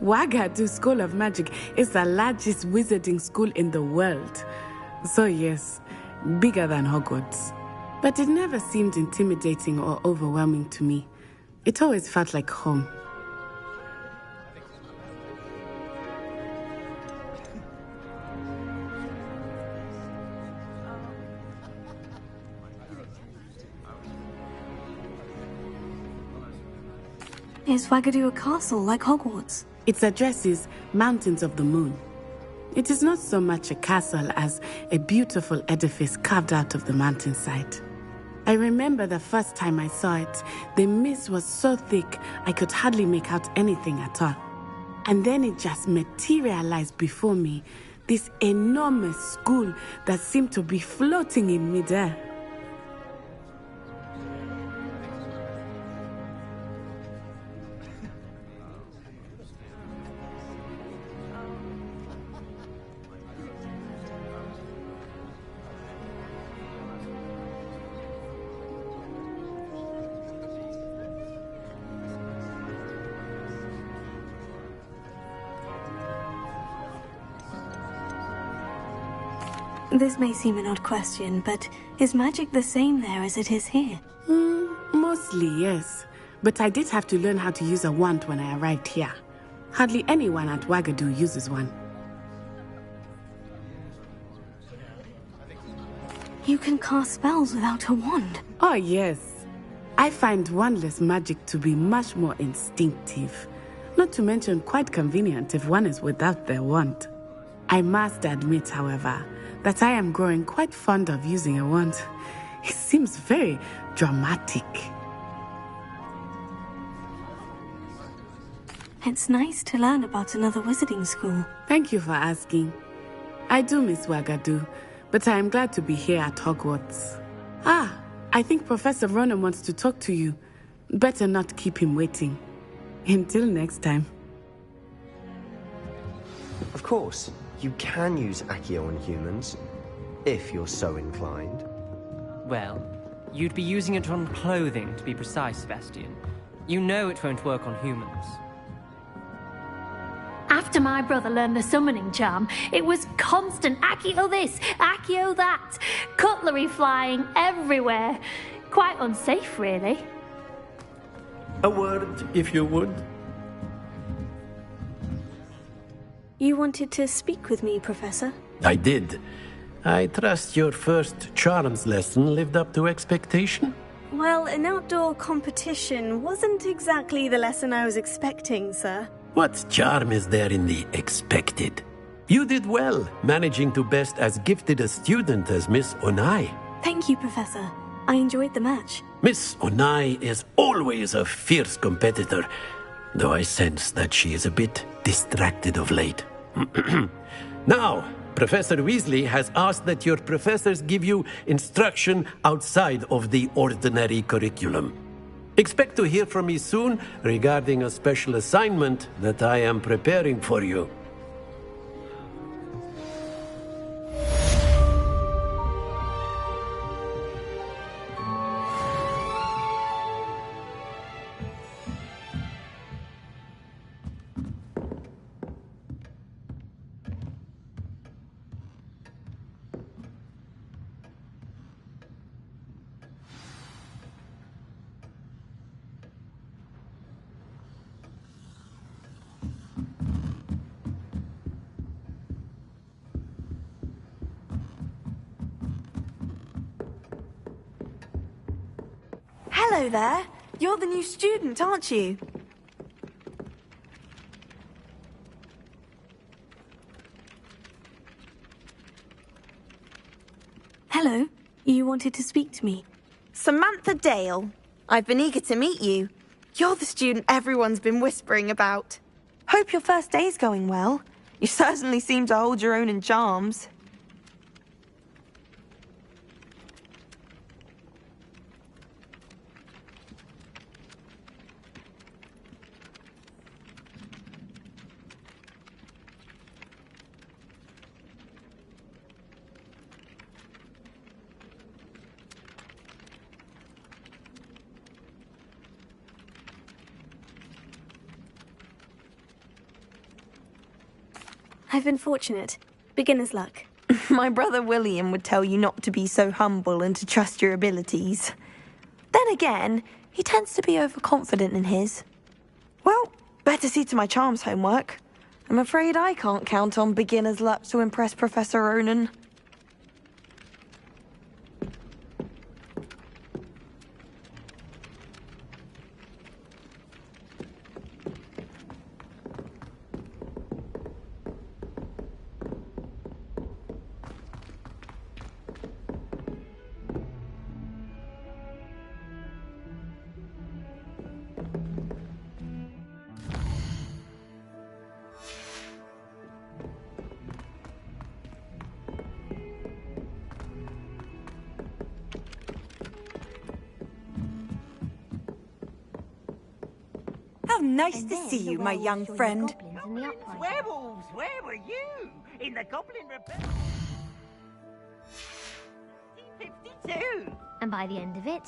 Speaker 3: Ouagadougou School of Magic is the largest wizarding school in the world. So yes, bigger than Hogwarts. But it never seemed intimidating or overwhelming to me. It always felt like home.
Speaker 13: Is Wagadu a castle like Hogwarts?
Speaker 3: Its address is Mountains of the Moon. It is not so much a castle as a beautiful edifice carved out of the mountainside. I remember the first time I saw it, the mist was so thick I could hardly make out anything at all. And then it just materialized before me, this enormous school that seemed to be floating in midair.
Speaker 13: This may seem an odd question, but is magic the same there as it is here?
Speaker 3: Mostly, yes. But I did have to learn how to use a wand when I arrived here. Hardly anyone at Wagadu uses one.
Speaker 13: You can cast spells without a wand?
Speaker 3: Oh, yes. I find wandless magic to be much more instinctive. Not to mention quite convenient if one is without their wand. I must admit, however, that I am growing quite fond of using a wand. It seems very dramatic.
Speaker 13: It's nice to learn about another wizarding school.
Speaker 3: Thank you for asking. I do miss Wagadu, but I am glad to be here at Hogwarts. I think Professor Ronan wants to talk to you. Better not keep him waiting. Until next time.
Speaker 20: Of course, you can use Accio on humans, if you're so inclined.
Speaker 6: Well, you'd be using it on clothing, to be precise, Sebastian. You know it won't work on humans.
Speaker 10: After my brother learned the summoning charm, it was constant Accio this, Accio that, cutlery flying everywhere. Quite unsafe, really.
Speaker 4: A word, if you would.
Speaker 13: You wanted to speak with me, Professor?
Speaker 4: I did. I trust your first charms lesson lived up to expectation?
Speaker 13: Well, an outdoor competition wasn't exactly the lesson I was expecting, sir.
Speaker 4: What charm is there in the expected? You did well, managing to best as gifted a student as Miss Onai.
Speaker 13: Thank you, Professor. I enjoyed the match.
Speaker 4: Miss Onai is always a fierce competitor, though I sense that she is a bit distracted of late. Now, Professor Weasley has asked that your professors give you instruction outside of the ordinary curriculum. Expect to hear from me soon regarding a special assignment that I am preparing for you.
Speaker 13: Hello there. You're the new student, aren't you? Hello. You wanted to speak to me?
Speaker 9: Samantha Dale. I've been eager to meet you. You're the student everyone's been whispering about.
Speaker 13: Hope your first day's going well.
Speaker 9: You certainly seem to hold your own in charms.
Speaker 13: I've been fortunate. Beginner's luck.
Speaker 9: My brother William would tell you not to be so humble and to trust your abilities. Then again, he tends to be overconfident in his. Well, better see to my charms homework. I'm afraid I can't count on beginner's luck to impress Professor Ronan.
Speaker 15: nice to see you, my young friend.
Speaker 16: Werewolves, where were you? In the Goblin Rebellion. 1952.
Speaker 5: And by the end of it,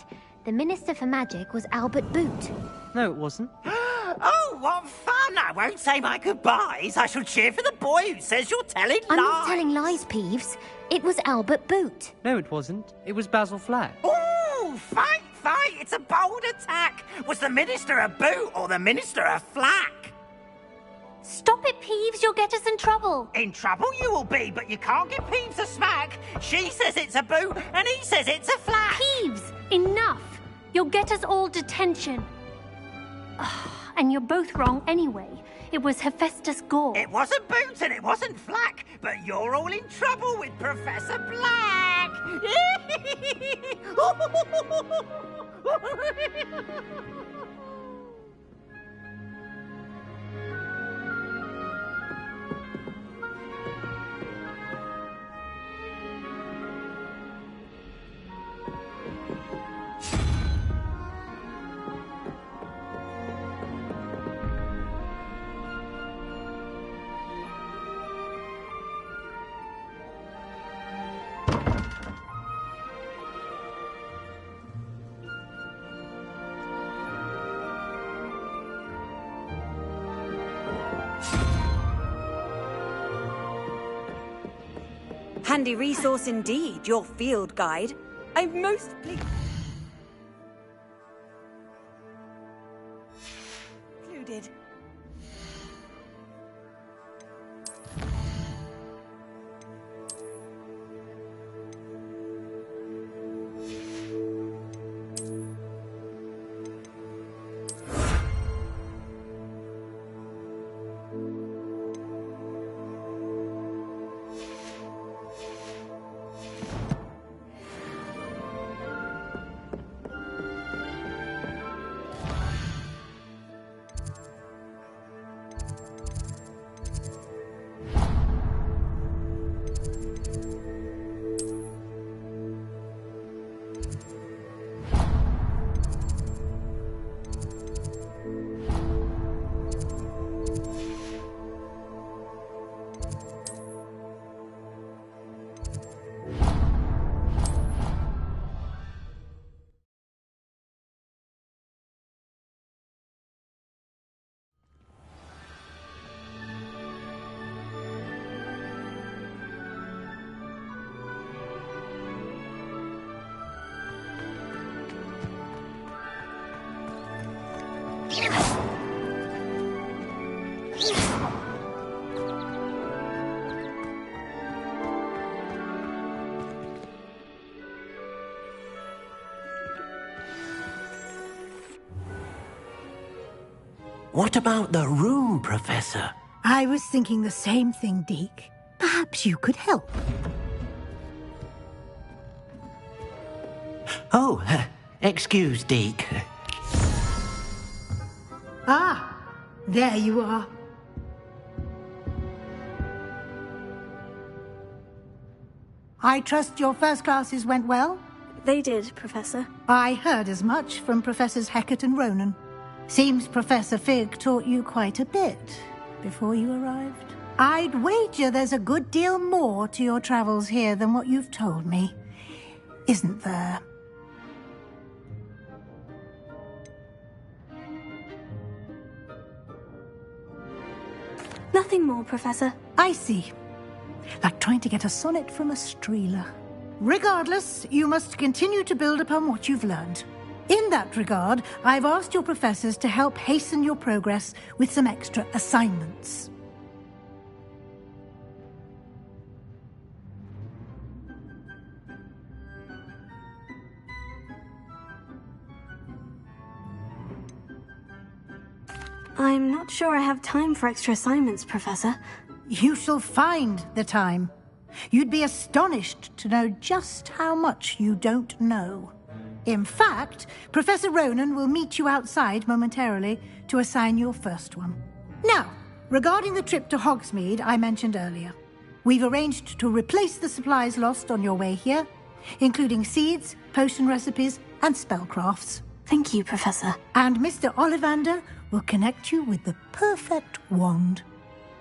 Speaker 5: the Minister for Magic was Albert Boot.
Speaker 6: No, it wasn't.
Speaker 16: Oh, what fun! I won't say my goodbyes. I shall cheer for the boy who says you're telling lies.
Speaker 5: I'm not telling lies, Peeves. It was Albert Boot.
Speaker 6: No, it wasn't. It was Basil Flack.
Speaker 16: Ooh, fight! It's a bold attack. Was the Minister a boot or the Minister a flack?
Speaker 10: Stop it, Peeves. You'll get us in trouble.
Speaker 16: In trouble you will be, but you can't give Peeves a smack. She says it's a boot and he says it's a flack.
Speaker 10: Peeves, enough. You'll get us all detention. And you're both wrong anyway. It was Hephaestus Gore.
Speaker 16: It wasn't boot and it wasn't flack, but you're all in trouble with Professor Black.
Speaker 15: Handy resource indeed, your field guide. I'm most pleased. Included.
Speaker 4: What about the room, Professor?
Speaker 8: I was thinking the same thing, Deke. Perhaps you could help.
Speaker 4: Oh, excuse, Deke.
Speaker 8: Ah, there you are. I trust your first classes went well?
Speaker 7: They did, Professor.
Speaker 8: I heard as much from Professors Hecat and Ronan. Seems Professor Fig taught you quite a bit before you arrived. I'd wager there's a good deal more to your travels here than what you've told me. Isn't there?
Speaker 7: Nothing more, Professor.
Speaker 8: I see. Like trying to get a sonnet from a streeler. Regardless, you must continue to build upon what you've learned. In that regard, I've asked your professors to help hasten your progress with some extra assignments.
Speaker 7: I'm not sure I have time for extra assignments, Professor.
Speaker 8: You shall find the time. You'd be astonished to know just how much you don't know. In fact, Professor Ronan will meet you outside momentarily to assign your first one. Now, regarding the trip to Hogsmeade I mentioned earlier, we've arranged to replace the supplies lost on your way here, including seeds, potion recipes, and spellcrafts.
Speaker 7: Thank you, Professor.
Speaker 8: And Mr. Ollivander will connect you with the perfect wand.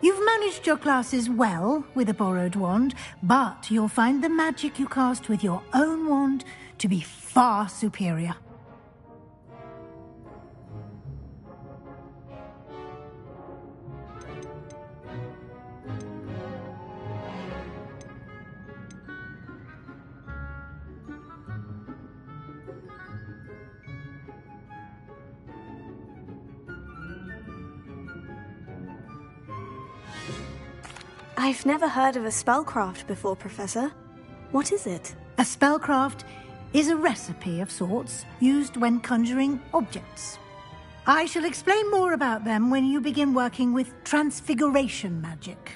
Speaker 8: You've managed your classes well with a borrowed wand, but you'll find the magic you cast with your own wand to be far superior.
Speaker 7: I've never heard of a spellcraft before, Professor. What is it?
Speaker 8: A spellcraft is a recipe of sorts used when conjuring objects. I shall explain more about them when you begin working with transfiguration magic.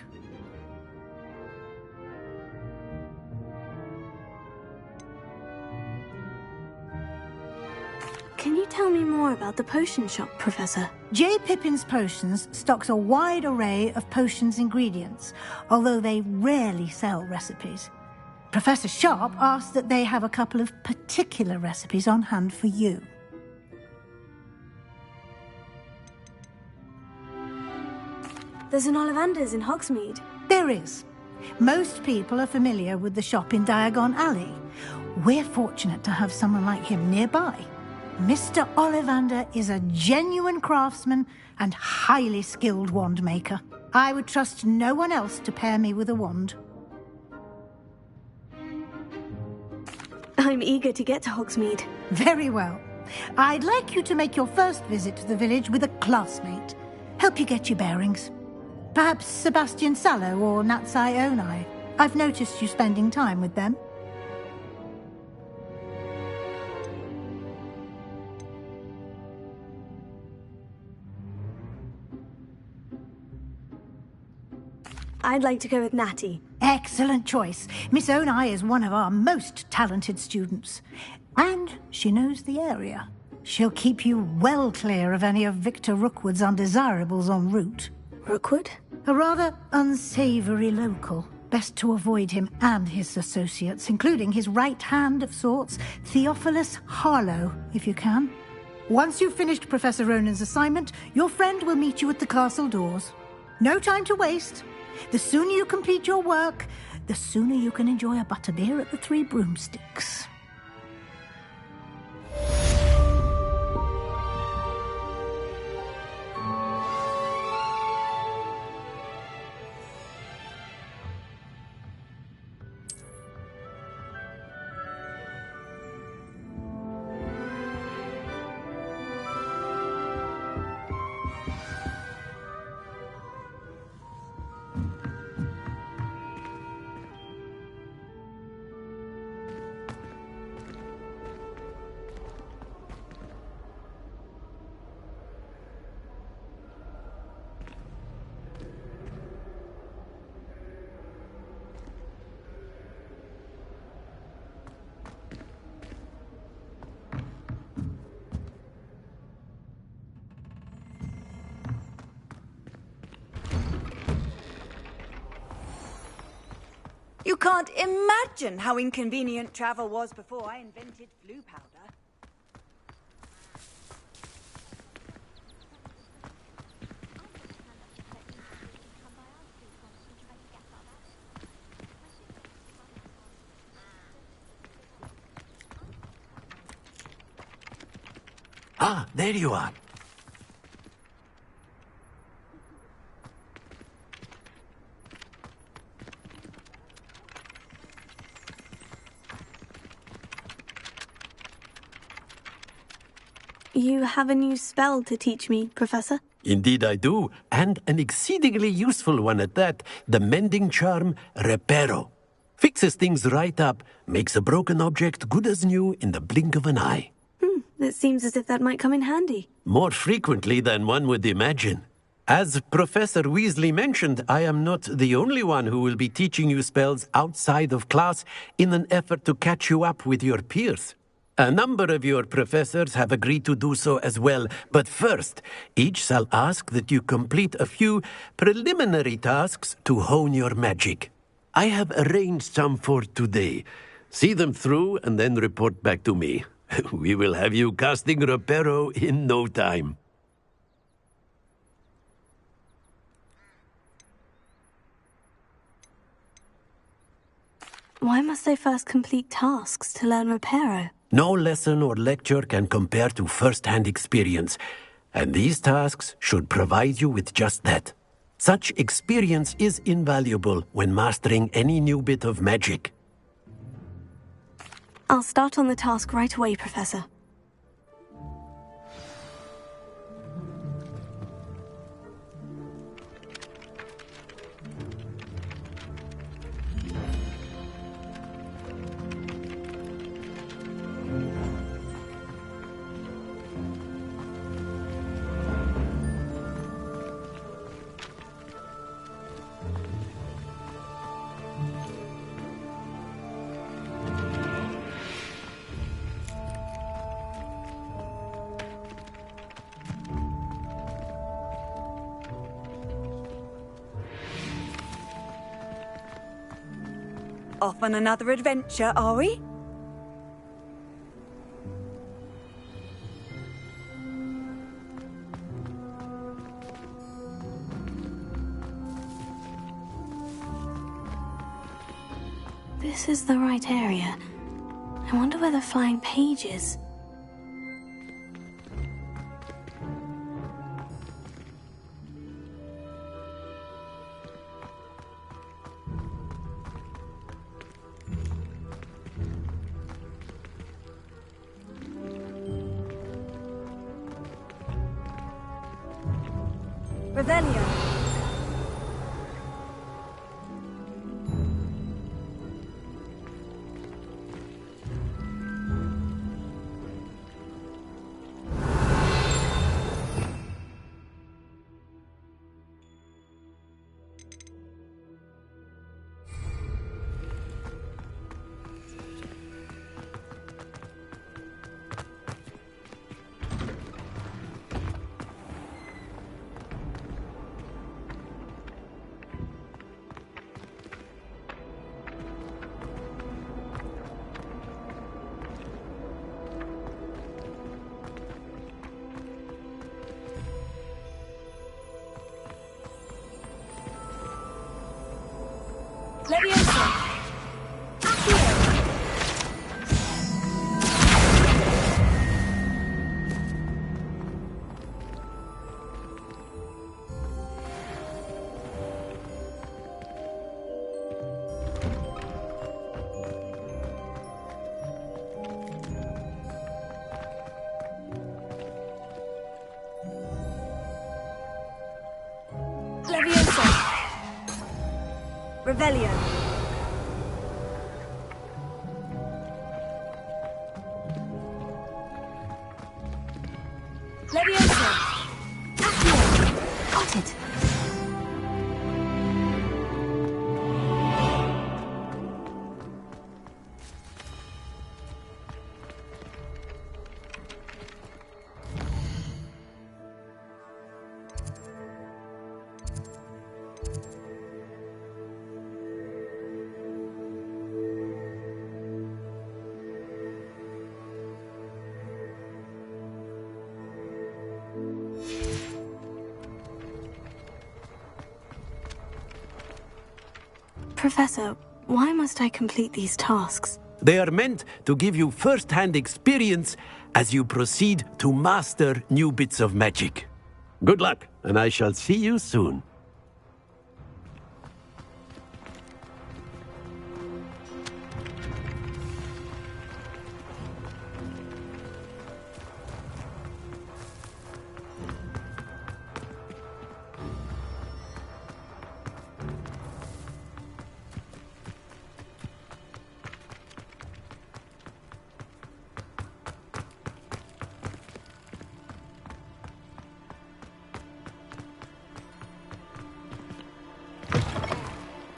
Speaker 7: Can you tell me more about the potion shop, Professor?
Speaker 8: J. Pippin's Potions stocks a wide array of potions ingredients, although they rarely sell recipes. Professor Sharp asks that they have a couple of particular recipes on hand for you.
Speaker 7: There's an Ollivander's in Hogsmeade.
Speaker 8: There is. Most people are familiar with the shop in Diagon Alley. We're fortunate to have someone like him nearby. Mr. Ollivander is a genuine craftsman and highly skilled wand maker. I would trust no one else to pair me with a wand.
Speaker 7: I'm eager to get to Hogsmeade.
Speaker 8: Very well. I'd like you to make your first visit to the village with a classmate. Help you get your bearings. Perhaps Sebastian Sallow or Natsai Onai. I've noticed you spending time with them.
Speaker 7: I'd like to go with Natty.
Speaker 8: Excellent choice. Miss Onai is one of our most talented students. And she knows the area. She'll keep you well clear of any of Victor Rookwood's undesirables en route.
Speaker 7: Rookwood?
Speaker 8: A rather unsavoury local. Best to avoid him and his associates, including his right hand of sorts, Theophilus Harlow, if you can. Once you've finished Professor Ronan's assignment, your friend will meet you at the castle doors. No time to waste. The sooner you complete your work, the sooner you can enjoy a butterbeer at the Three Broomsticks.
Speaker 15: You can't imagine how inconvenient travel was before I invented blue powder.
Speaker 4: Ah, there you are.
Speaker 7: You have a new spell to teach me, Professor?
Speaker 4: Indeed I do, and an exceedingly useful one at that, the mending charm Reparo. Fixes things right up, makes a broken object good as new in the blink of an eye.
Speaker 7: It seems as if that might come in handy.
Speaker 4: More frequently than one would imagine. As Professor Weasley mentioned, I am not the only one who will be teaching you spells outside of class in an effort to catch you up with your peers. A number of your professors have agreed to do so as well, but first, each shall ask that you complete a few preliminary tasks to hone your magic. I have arranged some for today. See them through and then report back to me. We will have you casting Reparo in no time.
Speaker 7: Why must I first complete tasks to learn Reparo?
Speaker 4: No lesson or lecture can compare to first-hand experience, and these tasks should provide you with just that. Such experience is invaluable when mastering any new bit of magic.
Speaker 7: I'll start on the task right away, Professor.
Speaker 15: Off on another adventure, are we?
Speaker 7: This is the right area. I wonder where the flying page is.
Speaker 15: Revelio. Leviosa! Accio! Leviosa! Revelio! Leviosa! Accio! Got it! Professor, why must I complete these tasks?
Speaker 4: They are meant to give you first-hand experience as you proceed to master new bits of magic. Good luck, and I shall see you soon.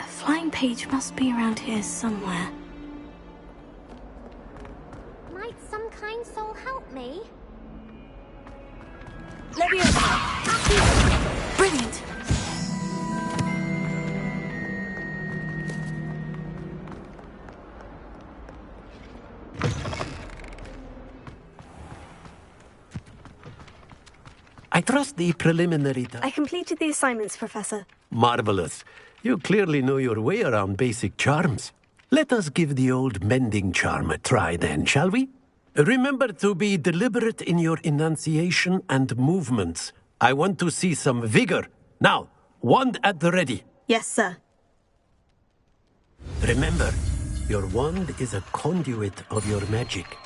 Speaker 7: Flying page must be around here somewhere.
Speaker 5: Might some kind soul help me?
Speaker 15: Leviosa!
Speaker 7: Brilliant!
Speaker 4: I trust the preliminary...
Speaker 7: I completed the assignments, Professor.
Speaker 4: Marvelous. You clearly know your way around basic charms. Let us give the old mending charm a try then, shall we? Remember to be deliberate in your enunciation and movements. I want to see some vigor. Now, wand at the ready.
Speaker 9: Yes, sir.
Speaker 4: Remember, your wand is a conduit of your magic.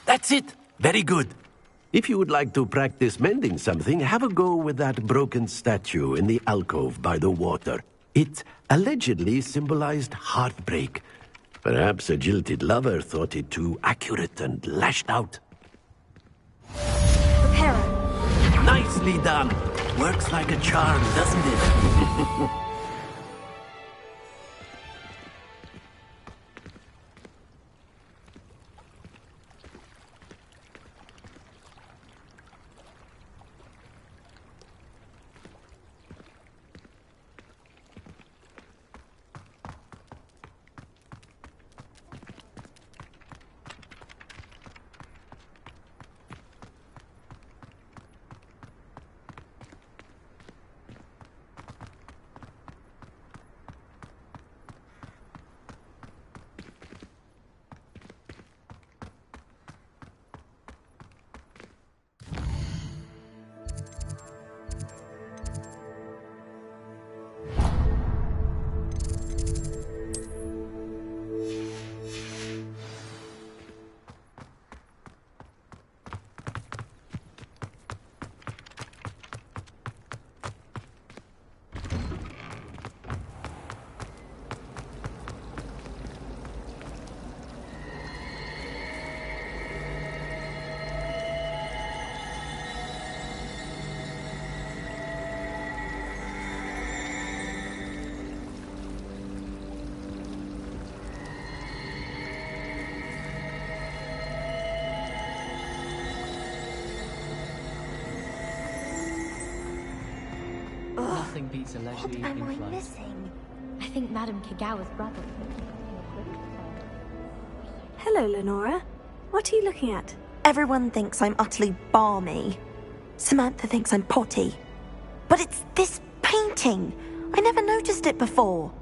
Speaker 4: That's it! Very good. If you would like to practice mending something, have a go with that broken statue in the alcove by the water. It allegedly symbolized heartbreak. Perhaps a jilted lover thought it too accurate and lashed out.
Speaker 9: Reparo.
Speaker 4: Nicely done. Works like a charm, doesn't it?
Speaker 6: Nothing beats a leisurely
Speaker 5: What am
Speaker 6: evening
Speaker 5: I
Speaker 6: flight.
Speaker 5: missing? I think Madame Kagawa's brother.
Speaker 13: Hello, Lenora. What are you looking at? Everyone thinks I'm utterly balmy. Samantha thinks I'm potty. But it's this painting. I never noticed it before.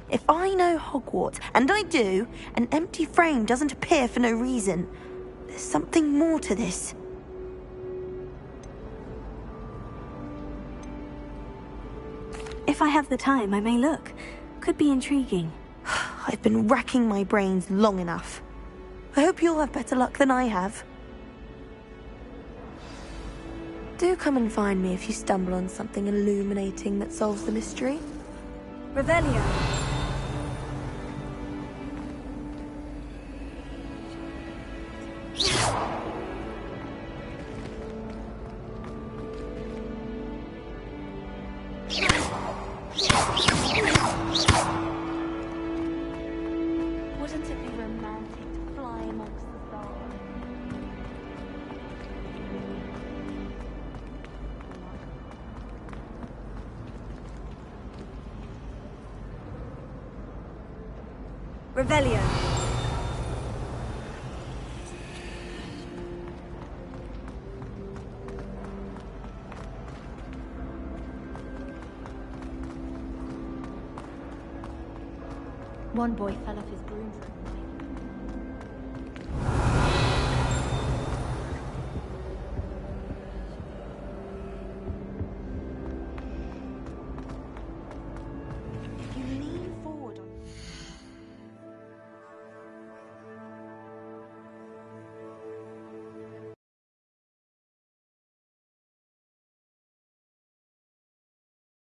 Speaker 13: If I know Hogwarts, and I do, an empty frame doesn't appear for no reason. There's something more to this.
Speaker 21: If I have the time, I may look. Could be intriguing.
Speaker 13: I've been racking my brains long enough. I hope you'll have better luck than I have. Do come and find me if you stumble on something illuminating that solves the mystery. Revelio.
Speaker 9: Wouldn't it be romantic to fly amongst the stars?
Speaker 13: Revelio.
Speaker 5: One boy fell off his broom.